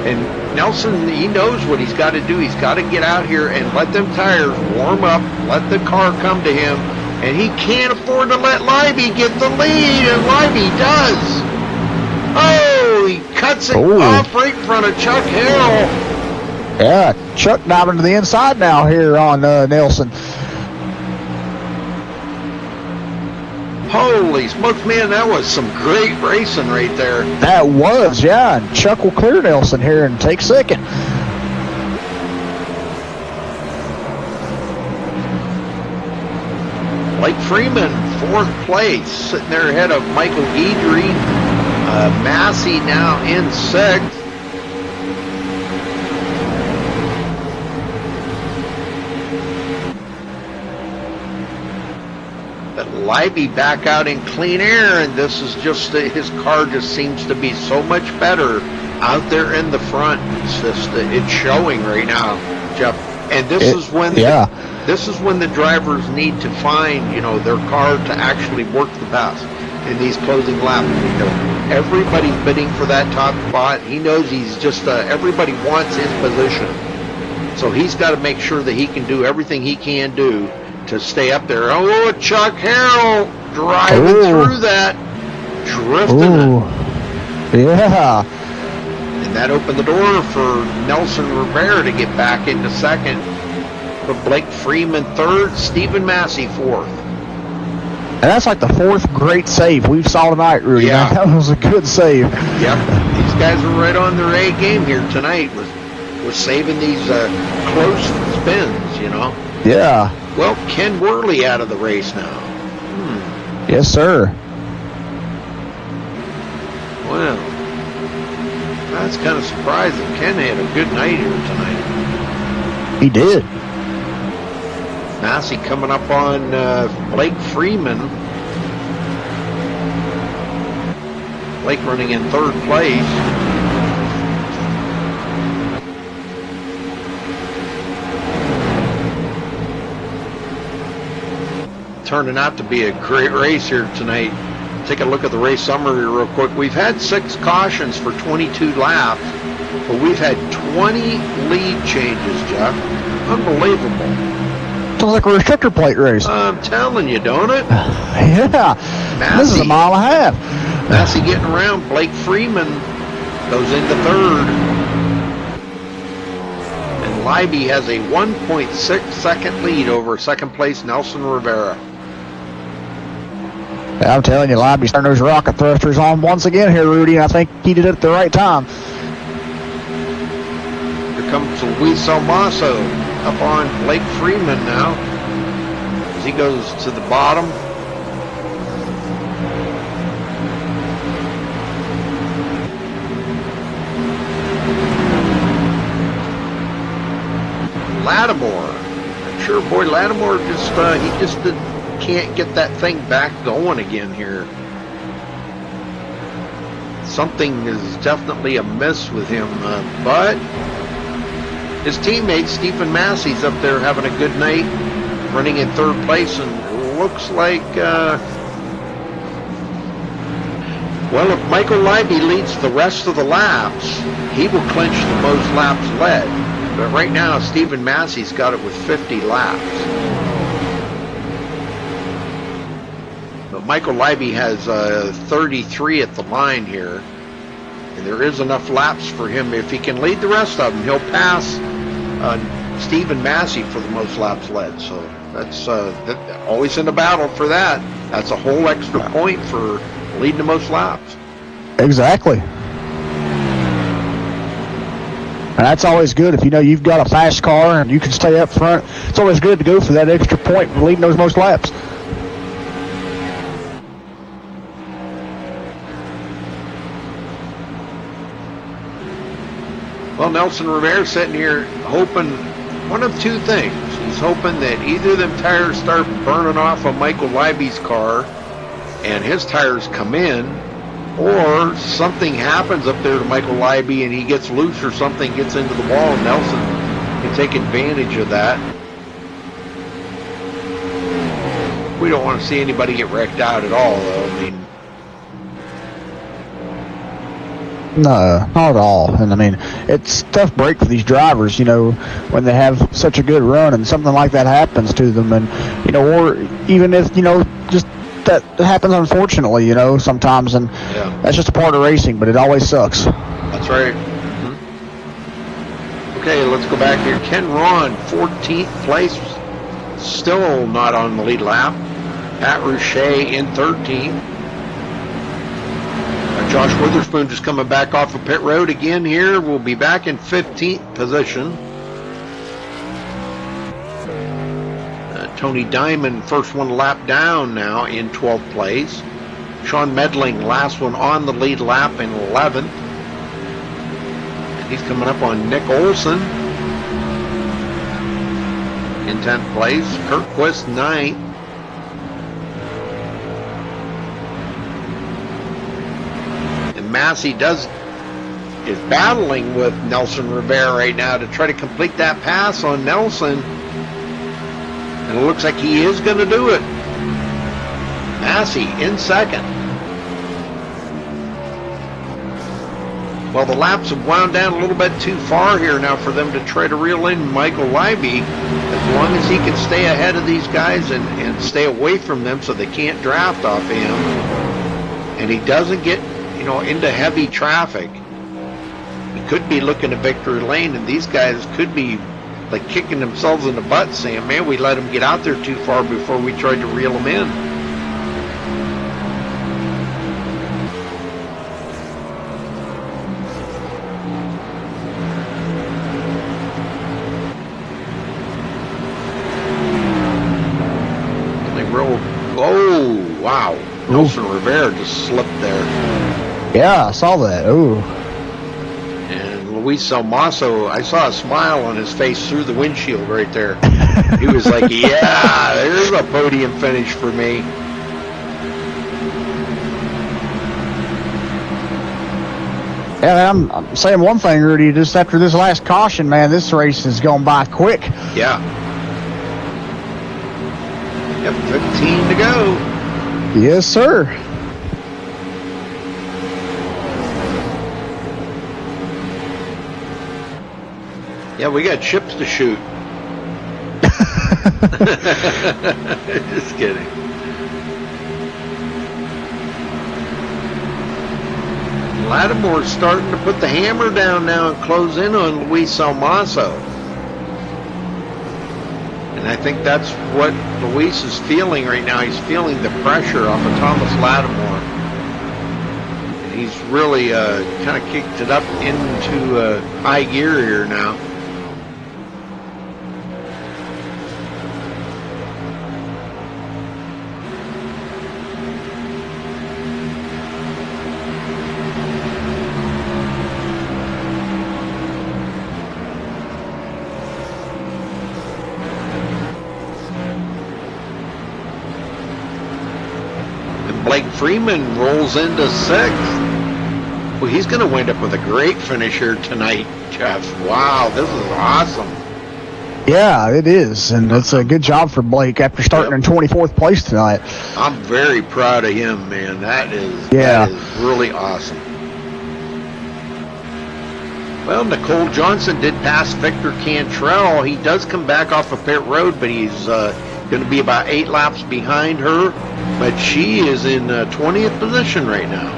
And Nelson, he knows what he's got to do. He's got to get out here and let them tires warm up, let the car come to him, and he can't afford to let Libby get the lead, and Libby does. Oh, he cuts it off right in front of Chuck Harrell.
Yeah, Chuck diving to the inside now here on Nelson.
Holy smokes, man, that was some great racing right there.
That was, yeah, and Chuck will clear Nelson here and take second.
Blake Freeman, 4th place, sitting there ahead of Michael Guidry. Massey now in 6th. But Libby back out in clean air, and this is just, his car just seems to be so much better out there in the front. It's just, it's showing right now, Jeff. And this is when this is when the drivers need to find, their car to actually work the best in these closing laps. Everybody's bidding for that top spot. He knows he's just, everybody wants his position. So he's got to make sure that he can do everything he can do to stay up there. Oh, Chuck Harrell driving through that, drifting it.
Yeah.
And that opened the door for Nelson Rivera to get back into 2nd. But Blake Freeman 3rd, Stephen Massey 4th.
And that's like the 4th great save we've saw tonight, Rudy.
Yeah.
That was a good save.
Yep. These guys are right on their A game here tonight with saving these close spins,
Yeah.
Well, Ken Worley out of the race now.
Yes, sir.
Well, that's kind of surprising. Ken had a good night here tonight.
He did.
Massey coming up on Blake Freeman. Blake running in third place. Turning out to be a great race here tonight. Take a look at the race summary real quick. We've had 6 cautions for 22 laps, but we've had 20 lead changes, Jeff. Unbelievable.
Sounds like a restrictor plate race.
I'm telling you, don't it?
Yeah.
Massey.
This is a mile and a half.
Massey getting around. Blake Freeman goes into third. And Leiby has a 1.6 second lead over second place Nelson Rivera.
I'm telling you, Leiby's turning those rocket thrusters on once again here, Rudy, and I think he did it at the right time.
Here comes Luis Almaso up on Blake Freeman now as he goes to the bottom. Lattimore. Sure, boy, Lattimore just can't get that thing back going again here. Something is definitely amiss with him, but his teammate Stephen Massey's up there having a good night, running in third place, and looks like well, if Michael Leiby leads the rest of the laps, he will clinch the most laps led. But right now, Stephen Massey's got it with 50 laps. But Michael Leiby has 33 at the line here. And there is enough laps for him. If he can lead the rest of them, he'll pass Stephen Massey for the most laps led. So that's always in a battle for that. That's a whole extra point for leading the most laps.
Exactly. And that's always good if you know you've got a fast car and you can stay up front. It's always good to go for that extra point for leading those most laps.
Well, Nelson Rivera sitting here hoping one of two things. He's hoping that either of them tires start burning off of Michael Leiby's car and his tires come in, or something happens up there to Michael Leiby and he gets loose or something gets into the wall and Nelson can take advantage of that. We don't want to see anybody get wrecked out at all, though. I mean,
no, not at all. And I mean, it's a tough break for these drivers, you know, when they have such a good run and something like that happens to them. And, you know, or even if, you know, just that happens unfortunately, you know, sometimes. And that's just a part of racing, but it always sucks.
That's right. Mm-hmm. Okay, let's go back here. Ken Ron, 14th place, still not on the lead lap. Pat Rouchet in 13th. Josh Witherspoon just coming back off of pit road again here. We'll be back in 15th position. Tony Diamond, first one lap down now in 12th place. Sean Medling, last one on the lead lap in 11th. And he's coming up on Nick Olson in 10th place. Kurt Quist, 9th. Massey is battling with Nelson Rivera right now to try to complete that pass on Nelson, and it looks like he is going to do it. Massey in second. Well, the laps have wound down a little bit too far here now for them to try to reel in Michael Leiby. As long as he can stay ahead of these guys and stay away from them so they can't draft off him, and he doesn't get into heavy traffic, he could be looking at victory lane, and these guys could be like kicking themselves in the butt saying, man, we let them get out there too far before we tried to reel them in. And they rolled. Oh, wow. Nelson Rivera just slipped there.
Yeah, I saw that. Ooh.
And Luis Almaso, I saw a smile on his face through the windshield right there. He was like, yeah, there's a podium finish for me.
Yeah, I'm saying one thing, Rudy. Just after this last caution, man, this race has gone by quick.
Yeah. Yep, 15 to go.
Yes, sir.
Yeah, we got ships to shoot. Just kidding. Lattimore's starting to put the hammer down now and close in on Luis Almazo. And I think that's what Luis is feeling right now. He's feeling the pressure off of Thomas Lattimore. And he's really kind of kicked it up into high gear here now. Blake Freeman rolls into sixth. Well, he's going to wind up with a great finish here tonight, Jeff. Wow, this is awesome.
Yeah, it is, and it's a good job for Blake after starting in 24th place tonight.
I'm very proud of him, man. That is really awesome. Well, Nicole Johnson did pass Victor Cantrell. He does come back off of pit road, but he's going to be about 8 laps behind her. But she is in 20th position right now.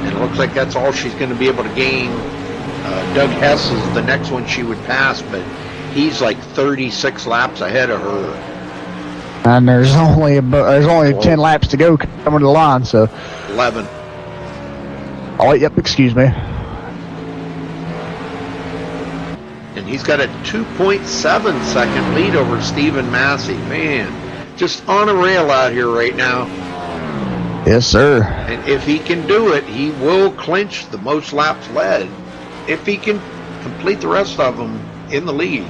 And it looks like that's all she's going to be able to gain. Doug Hess is the next one she would pass, but he's like 36 laps ahead of her.
And there's only 10 laps to go coming to the line, so
11.
Oh, yep, excuse me.
And he's got a 2.7 second lead over Stephen Massey. Man, just on a rail out here right now.
Yes, sir.
And if he can do it, he will clinch the most laps led. If he can complete the rest of them in the lead.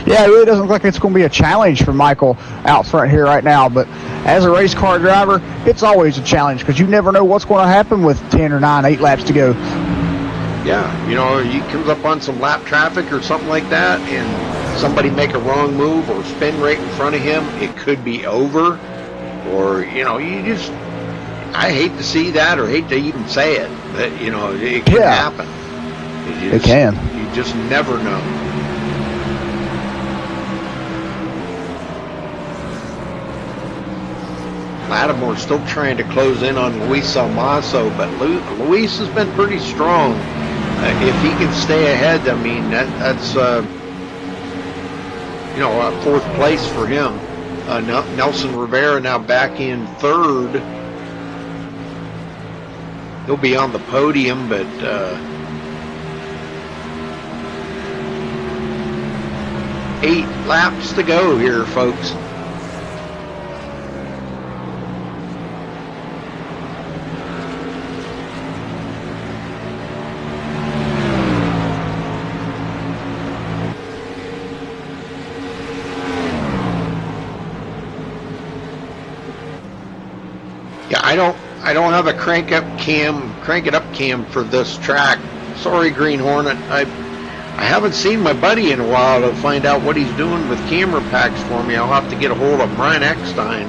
Yeah, it really doesn't look like it's going to be a challenge for Michael out front here right now. But as a race car driver, it's always a challenge because you never know what's going to happen with 10 or 9, 8 laps to go.
Yeah, you know, he comes up on some lap traffic or something like that, and somebody make a wrong move or spin right in front of him, it could be over. Or, you know, I hate to see that or hate to even say it, but, you know, it can happen.
It can.
You just never know. Lattimore's still trying to close in on Luis Almazo, but Luis has been pretty strong. If he can stay ahead, I mean, that's you know, 4th place for him. Nelson Rivera now back in 3rd. He'll be on the podium, but eight laps to go here, folks. Yeah, I don't have a crank it up cam for this track. Sorry, Green Hornet. I haven't seen my buddy in a while to find out what he's doing with camera packs for me. I'll have to get a hold of Brian Eckstein.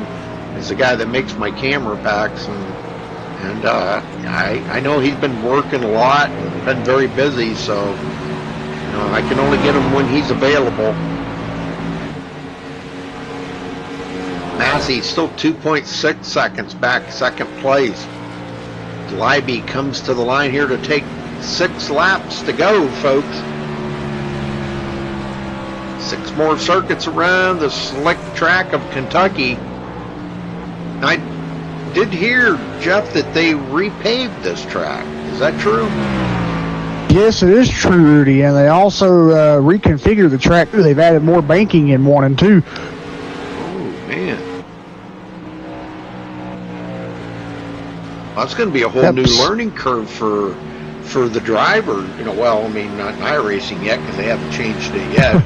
He's the guy that makes my camera packs, and I know he's been working a lot and been very busy, so you know, I can only get him when he's available. Massey still 2.6 seconds back, 2nd place. Leiby comes to the line here to take 6 laps to go, folks. 6 more circuits around the slick track of Kentucky. I did hear, Jeff, that they repaved this track. Is that true?
Yes, it is true, Rudy. And they also reconfigured the track. They've added more banking in 1 and 2.
Oh, man. Well, it's going to be a whole new learning curve for the driver. You know, well, I mean, not in iRacing yet because they haven't changed it yet.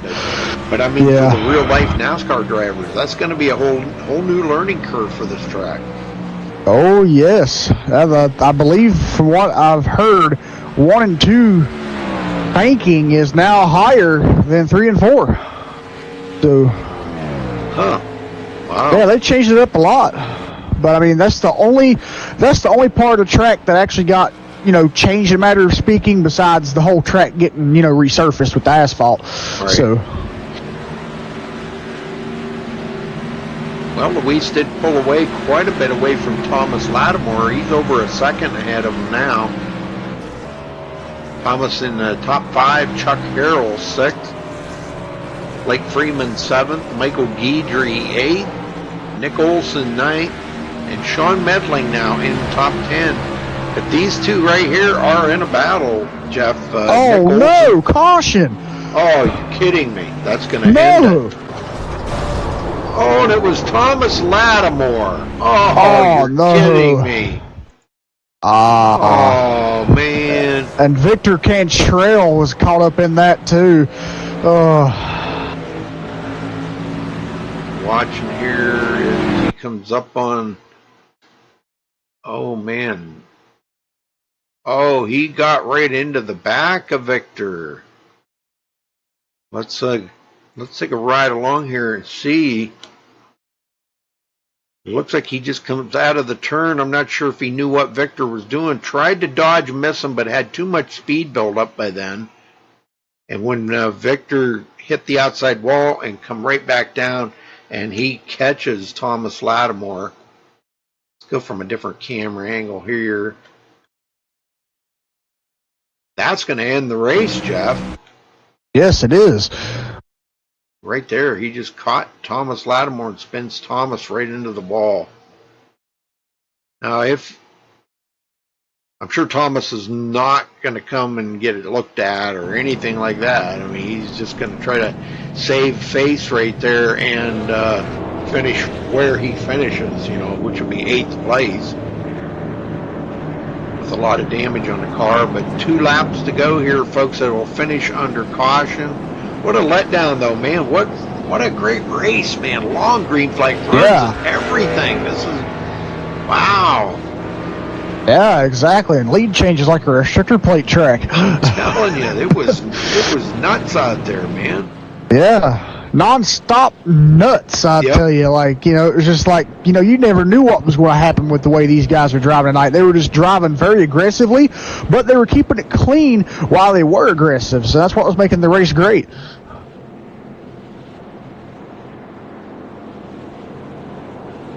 But I mean, for the real life NASCAR drivers, that's going to be a whole new learning curve for this track.
Oh yes, I believe from what I've heard, 1 and 2 banking is now higher than 3 and 4. So,
wow.
Yeah, they changed it up a lot. But I mean, that's the only part of the track that actually got, you know, changed in a matter of speaking. Besides the whole track getting, you know, resurfaced with the asphalt.
Right.
So.
Well, Luis did pull away quite a bit away from Thomas Lattimore. He's over a second ahead of him now. Thomas in the top 5, Chuck Harrell 6th, Blake Freeman 7th, Michael Guidry 8th, Nick Olson 9th, and Sean Medling now in top 10. But these two right here are in a battle, Jeff.
Oh, no, caution.
Oh, you're kidding me. That's going to end it. Oh, and it was Thomas Lattimore. Oh, you're kidding me. Oh, man.
And Victor Cantrell was caught up in that, too.
Watching here as he comes up on... Oh, man. Oh, he got right into the back of Victor. Let's take a ride along here and see. It looks like he just comes out of the turn. I'm not sure if he knew what Victor was doing. Tried to dodge, miss him, but had too much speed build up by then. And when Victor hit the outside wall and come right back down, and he catches Thomas Lattimore. Let's go from a different camera angle here. That's going to end the race, Jeff.
Yes, it is.
Right there, he just caught Thomas Lattimore and spins Thomas right into the wall. Now, I'm sure Thomas is not going to come and get it looked at or anything like that. I mean, he's just going to try to save face right there and finish where he finishes, you know, which would be 8th place. With a lot of damage on the car, but 2 laps to go here, folks. That will finish under caution. What a letdown, though, man. What a great race, man. Long green flag runs and everything. This is, wow.
Yeah, exactly. And lead changes like a restrictor plate track.
I'm telling you, it was nuts out there, man.
Yeah, non-stop nuts, I tell you. Like, you know, it was just like, you know, you never knew what was going to happen with the way these guys were driving tonight. They were just driving very aggressively, but they were keeping it clean while they were aggressive. So that's what was making the race great.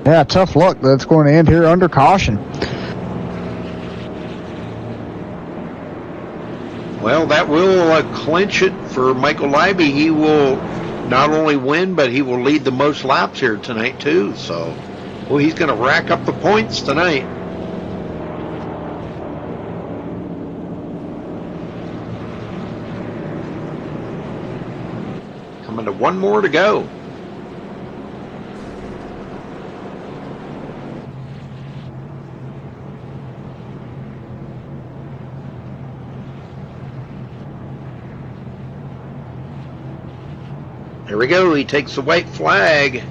Yeah, tough luck. That's going to end here under caution.
Well, that will clinch it for Michael Leiby. He will not only win, but he will lead the most laps here tonight, too. So, well, he's going to rack up the points tonight. Coming to one more to go. There we go. He takes the white flag.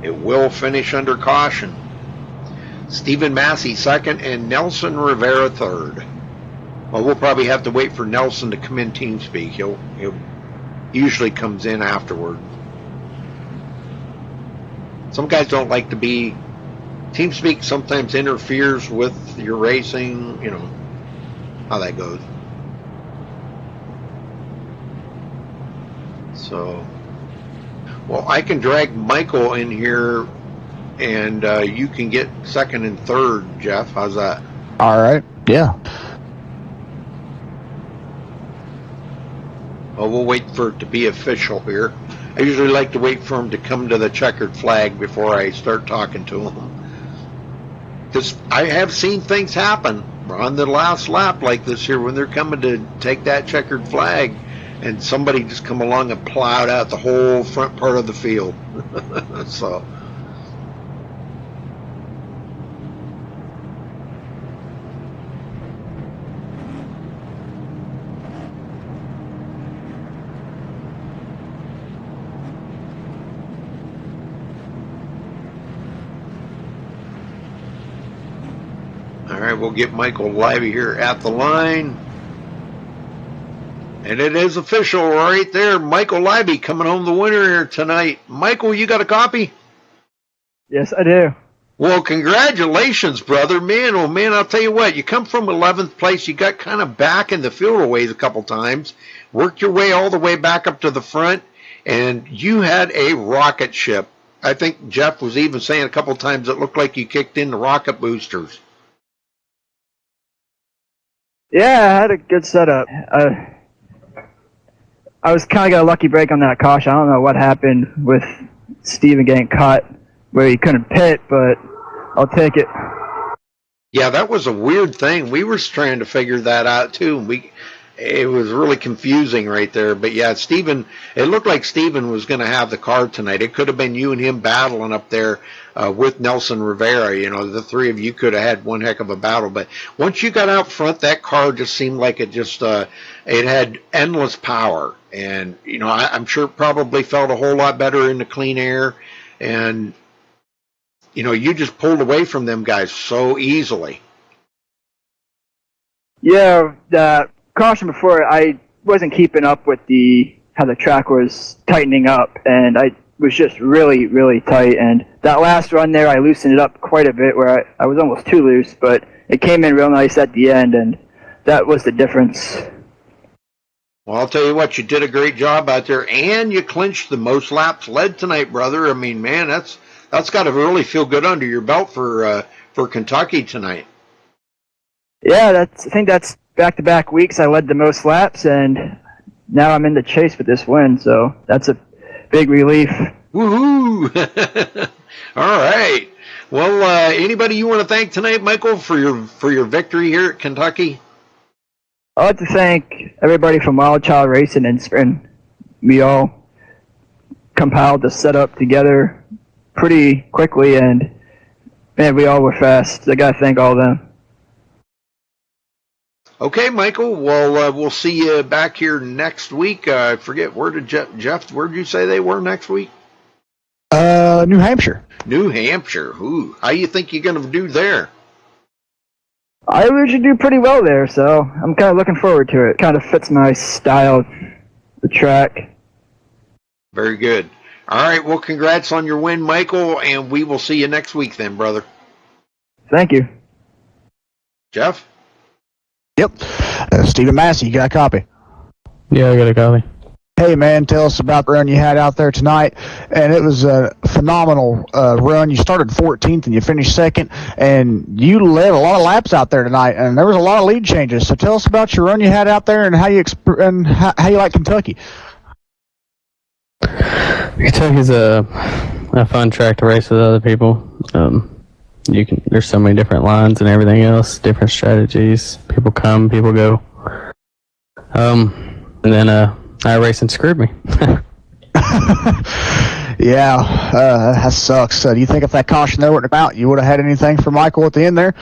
It will finish under caution. Stephen Massey 2nd and Nelson Rivera 3rd. Well, we'll probably have to wait for Nelson to come in TeamSpeak. He'll usually comes in afterward. Some guys don't like to be... TeamSpeak sometimes interferes with your racing. You know how that goes. So... Well, I can drag Michael in here, and you can get 2nd and 3rd, Jeff. How's that?
All right. Yeah.
Well, we'll wait for it to be official here. I usually like to wait for him to come to the checkered flag before I start talking to him. Because I have seen things happen on the last lap like this here when they're coming to take that checkered flag. And somebody just come along and plowed out the whole front part of the field. So, All right, we'll get Michael Lively here at the line. And it is official right there. Michael Lively coming home the winner here tonight. Michael, you got a copy?
Yes, I do.
Well, congratulations, brother. Man, oh man, I'll tell you what. You come from 11th place. You got kind of back in the field a ways a couple times. Worked your way all the way back up to the front. And you had a rocket ship. I think Jeff was even saying a couple times it looked like you kicked in the rocket boosters.
Yeah, I had a good setup. I was kind of got a lucky break on that caution. I don't know what happened with Steven getting caught where he couldn't pit, but I'll take it.
Yeah, that was a weird thing. We were trying to figure that out too. It was really confusing right there. But yeah, Steven, it looked like Steven was going to have the car tonight. It could have been you and him battling up there with Nelson Rivera. You know, the three of you could have had one heck of a battle. But once you got out front, that car just seemed like it just it had endless power. And, you know, I'm sure it probably felt a whole lot better in the clean air. And, you know, you just pulled away from them guys so easily.
Yeah, the caution before, I wasn't keeping up with how the track was tightening up, and I was just really, really tight. And that last run there, I loosened it up quite a bit where I was almost too loose, but it came in real nice at the end, and that was the difference.
Well, I'll tell you what, you did a great job out there, and you clinched the most laps led tonight, brother. I mean, man, that's got to really feel good under your belt for Kentucky tonight.
Yeah, I think that's back-to-back weeks I led the most laps, and now I'm in the chase for this win, so that's a big relief.
Woohoo! All right. Well, anybody you want to thank tonight, Michael, for your victory here at Kentucky?
I'd like to thank everybody from Wild Child Racing and Sprint. We all compiled the setup together pretty quickly, and man, we all were fast. I got to thank all of them.
Okay, Michael. Well, we'll see you back here next week. I forget, where did Jeff, where did you say they were next week?
New Hampshire.
New Hampshire. Ooh, how you think you're going to do there?
I usually do pretty well there, so I'm kind of looking forward to it. Kind of fits my style, the track.
Very good. All right, well, congrats on your win, Michael, and we will see you next week then, brother.
Thank you.
Jeff?
Yep. Stephen Massey, you got a copy?
Yeah, I got a copy.
Hey, man, tell us about the run you had out there tonight. And it was a phenomenal run. You started 14th and you finished second, and you led a lot of laps out there tonight, and there was a lot of lead changes. So tell us about your run you had out there and how you like Kentucky.
Kentucky's a fun track to race with other people. There's so many different lines and everything else, different strategies. People come, people go. And then iRacing screwed me.
Yeah, that sucks. Do you think if that caution there wouldn't have come out, you would have had anything for Michael at the end there?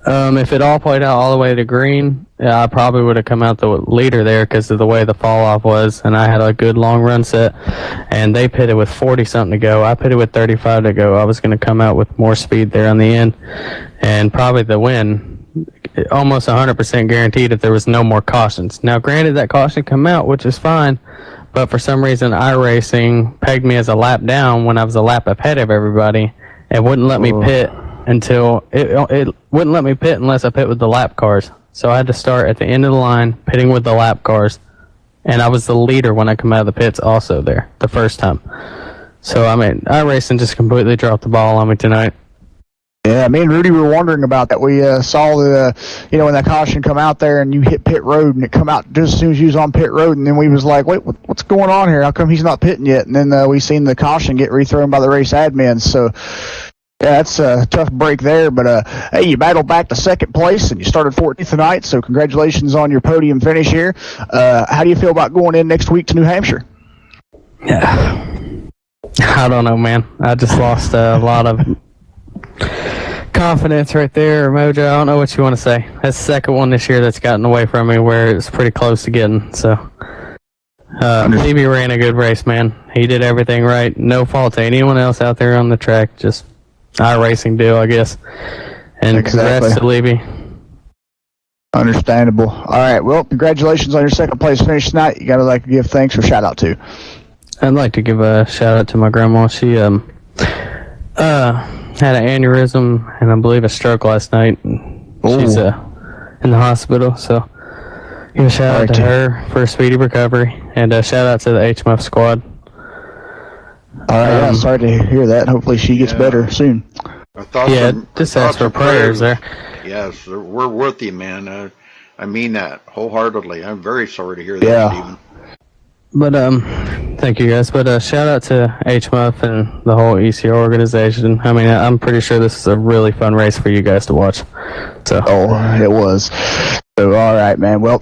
If it all played out all the way to green, I probably would have come out the leader there because of the way the fall off was, and I had a good long run set, and they pitted with 40-something to go. I pitted with 35 to go. I was going to come out with more speed there on the end, and probably the win, almost 100% guaranteed if there was no more cautions. Now, granted, that caution come out, which is fine, but for some reason, iRacing pegged me as a lap down when I was a lap ahead of everybody, and wouldn't let me pit until it wouldn't let me pit unless I pit with the lap cars. So I had to start at the end of the line pitting with the lap cars, and I was the leader when I come out of the pits also there the first time. So I mean, iRacing just completely dropped the ball on me tonight.
Yeah, me and Rudy were wondering about that. We saw when that caution come out there and you hit pit road and it come out just as soon as you was on pit road, and then we was like, wait, what's going on here? How come he's not pitting yet? And then we seen the caution get rethrown by the race admins. So yeah, that's a tough break there, but hey, you battled back to second place and you started 14th tonight, so congratulations on your podium finish here. How do you feel about going in next week to New Hampshire?
Yeah, I don't know, man. I just lost a lot of confidence right there, or mojo. I don't know what you want to say. That's the second one this year that's gotten away from me where it's pretty close to getting, so. Levy ran a good race, man. He did everything right. No fault to anyone else out there on the track, just iRacing deal, I guess. And
Exactly.
congrats to Levy.
Understandable. All right. Well, congratulations on your second place finish tonight. You got to give thanks or shout out to.
I'd like to give a shout out to my grandma. She had an aneurysm and I believe a stroke last night. She's in the hospital, so give a shout out to her for a speedy recovery, and a shout out to the HMF squad.
All right. Sorry to hear that. Hopefully she gets better soon.
Just ask for prayers there.
Yes, we're with you, man. I mean that wholeheartedly. I'm very sorry to hear that, Stephen.
But thank you guys. But shout out to HMF and the whole ECR organization. I mean, I'm pretty sure this is a really fun race for you guys to watch. So
it was. So all right, man. Well,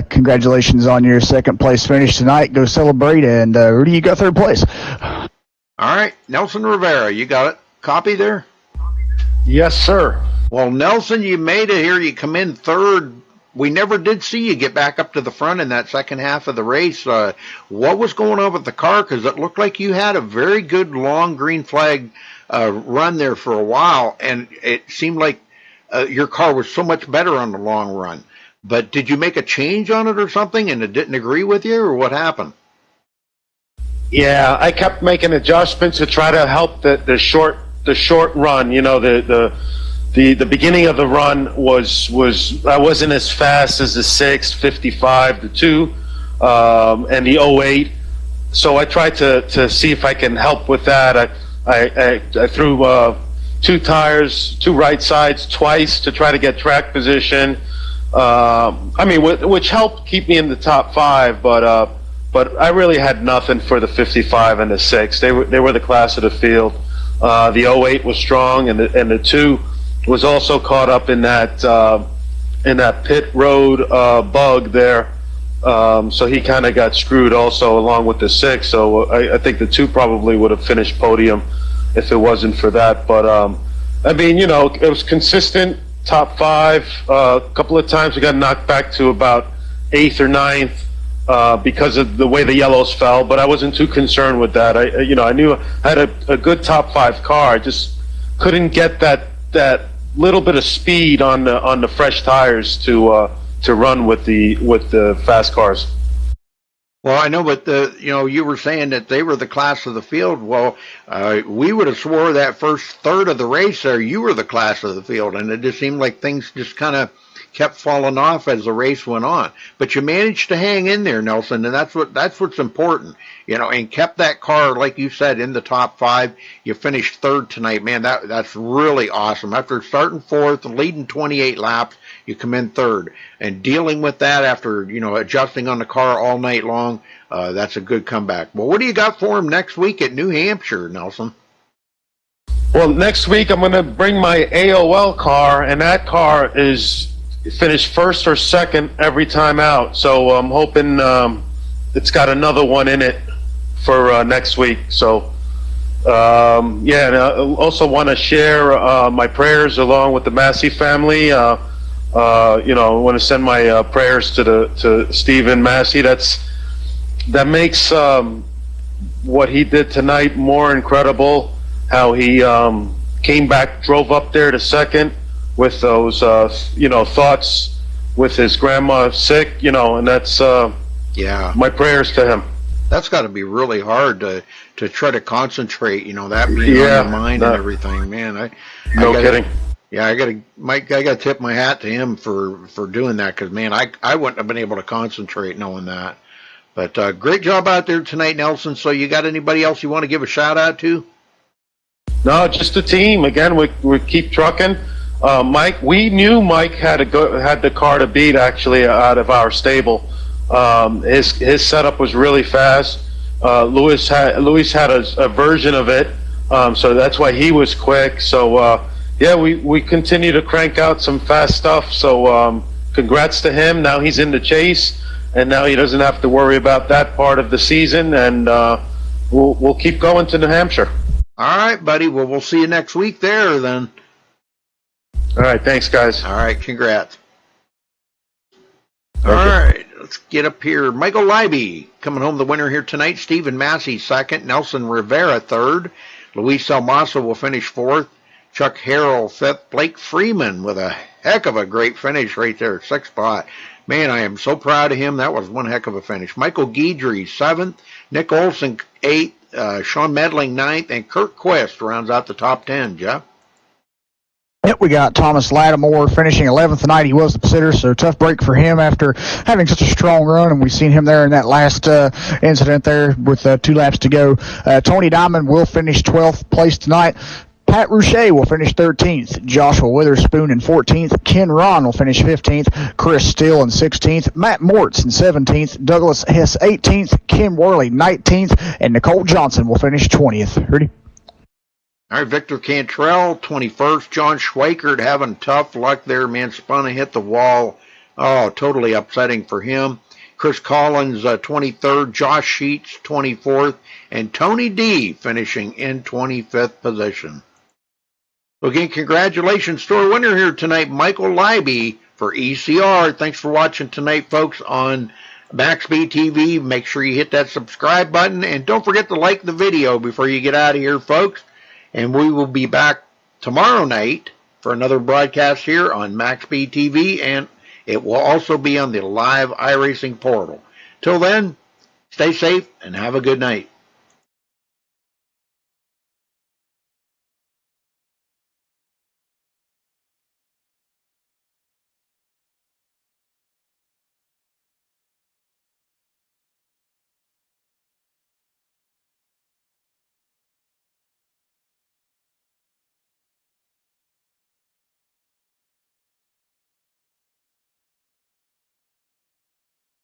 congratulations on your second place finish tonight. Go celebrate, and Rudy, you got third place.
All right, Nelson Rivera, you got it. Copy there.
Yes, sir.
Well, Nelson, you made it here. You come in third. We never did see you get back up to the front in that second half of the race. What was going on with the car? Because it looked like you had a very good long green flag run there for a while, and it seemed like your car was so much better on the long run. But did you make a change on it or something, and it didn't agree with you, or what happened?
Yeah, I kept making adjustments to try to help the short run. You know, the beginning of the run was I wasn't as fast as the 6:55, the 2, and the 08. So I tried to see if I can help with that. I threw 2 tires, 2 right sides twice to try to get track position. I mean, which helped keep me in the top 5, but I really had nothing for the 55 and the 6. They were the class of the field. The 08 was strong, and the 2 was also caught up in that pit road bug there. So he kind of got screwed also along with the 6. So I think the 2 probably would have finished podium if it wasn't for that. But I mean, you know, it was consistent. Top 5. A couple of times we got knocked back to about 8th or 9th because of the way the yellows fell. But I wasn't too concerned with that. I knew I had a good top 5 car. I just couldn't get that little bit of speed on the fresh tires to run with the fast cars.
Well, I know, but you were saying that they were the class of the field. Well, we would have swore that first third of the race there, you were the class of the field, and it just seemed like things just kind of kept falling off as the race went on. But you managed to hang in there, Nelson, and that's what's important, and kept that car, like you said, in the top 5. You finished third tonight, man. That's really awesome. After starting 4th, leading 28 laps, you come in third, and dealing with that after adjusting on the car all night long. That's a good comeback. Well, what do you got for him next week at New Hampshire, Nelson?
Well, next week I'm going to bring my AOL car, and that car is finished first or second every time out. So I'm hoping it's got another one in it for next week. So and I also want to share my prayers along with the Massey family. I want to send my prayers to Stephen Massey. That makes what he did tonight more incredible. How he came back, drove up there to second with those thoughts with his grandma sick, and that's my prayers to him.
That's got to be really hard to try to concentrate, that being on your mind and everything, man.
Kidding.
Yeah, I gotta tip my hat to him for doing that, because man, I wouldn't have been able to concentrate knowing that. But great job out there tonight, Nelson. So you got anybody else you want to give a shout out to?
No, just the team. Again, we keep trucking. Mike, we knew Mike had the car to beat actually out of our stable. His setup was really fast. Luis had a version of it, so that's why he was quick. So we continue to crank out some fast stuff. So congrats to him. Now he's in the chase, and now he doesn't have to worry about that part of the season. And we'll keep going to New Hampshire.
All right, buddy. Well, we'll see you next week there then.
All right, thanks, guys.
All right, congrats. All right, let's get up here. Michael Leiby coming home the winner here tonight. Stephen Massey second. Nelson Rivera third. Luis Almasa will finish fourth. Chuck Harrell 5th. Blake Freeman with a heck of a great finish right there, 6th spot. Man, I am so proud of him. That was one heck of a finish. Michael Guidry 7th. Nick Olson 8th. Sean Medling 9th. And Kurt Quist rounds out the top 10, Jeff.
Yep, we got Thomas Lattimore finishing 11th tonight. He was the sitter, so tough break for him after having such a strong run, and we've seen him there in that last incident there with 2 laps to go. Tony Diamond will finish 12th place tonight. Pat Rouchet will finish 13th. Joshua Witherspoon in 14th. Ken Ron will finish 15th. Chris Steele in 16th. Matt Mortz in 17th. Douglas Hess 18th. Kim Worley 19th. And Nicole Johnson will finish 20th. Ready?
All right, Victor Cantrell, 21st. John Schweikert having tough luck there, man. Spun and hit the wall. Oh, totally upsetting for him. Chris Collins, 23rd. Josh Sheets, 24th. And Tony D finishing in 25th position. Again, congratulations to our winner here tonight, Michael Leiby for ECR. Thanks for watching tonight, folks, on MaxSpeedTV. Make sure you hit that subscribe button. And don't forget to like the video before you get out of here, folks. And we will be back tomorrow night for another broadcast here on MaxSpeedTV, and it will also be on the live iRacing portal. Till then, stay safe and have a good night.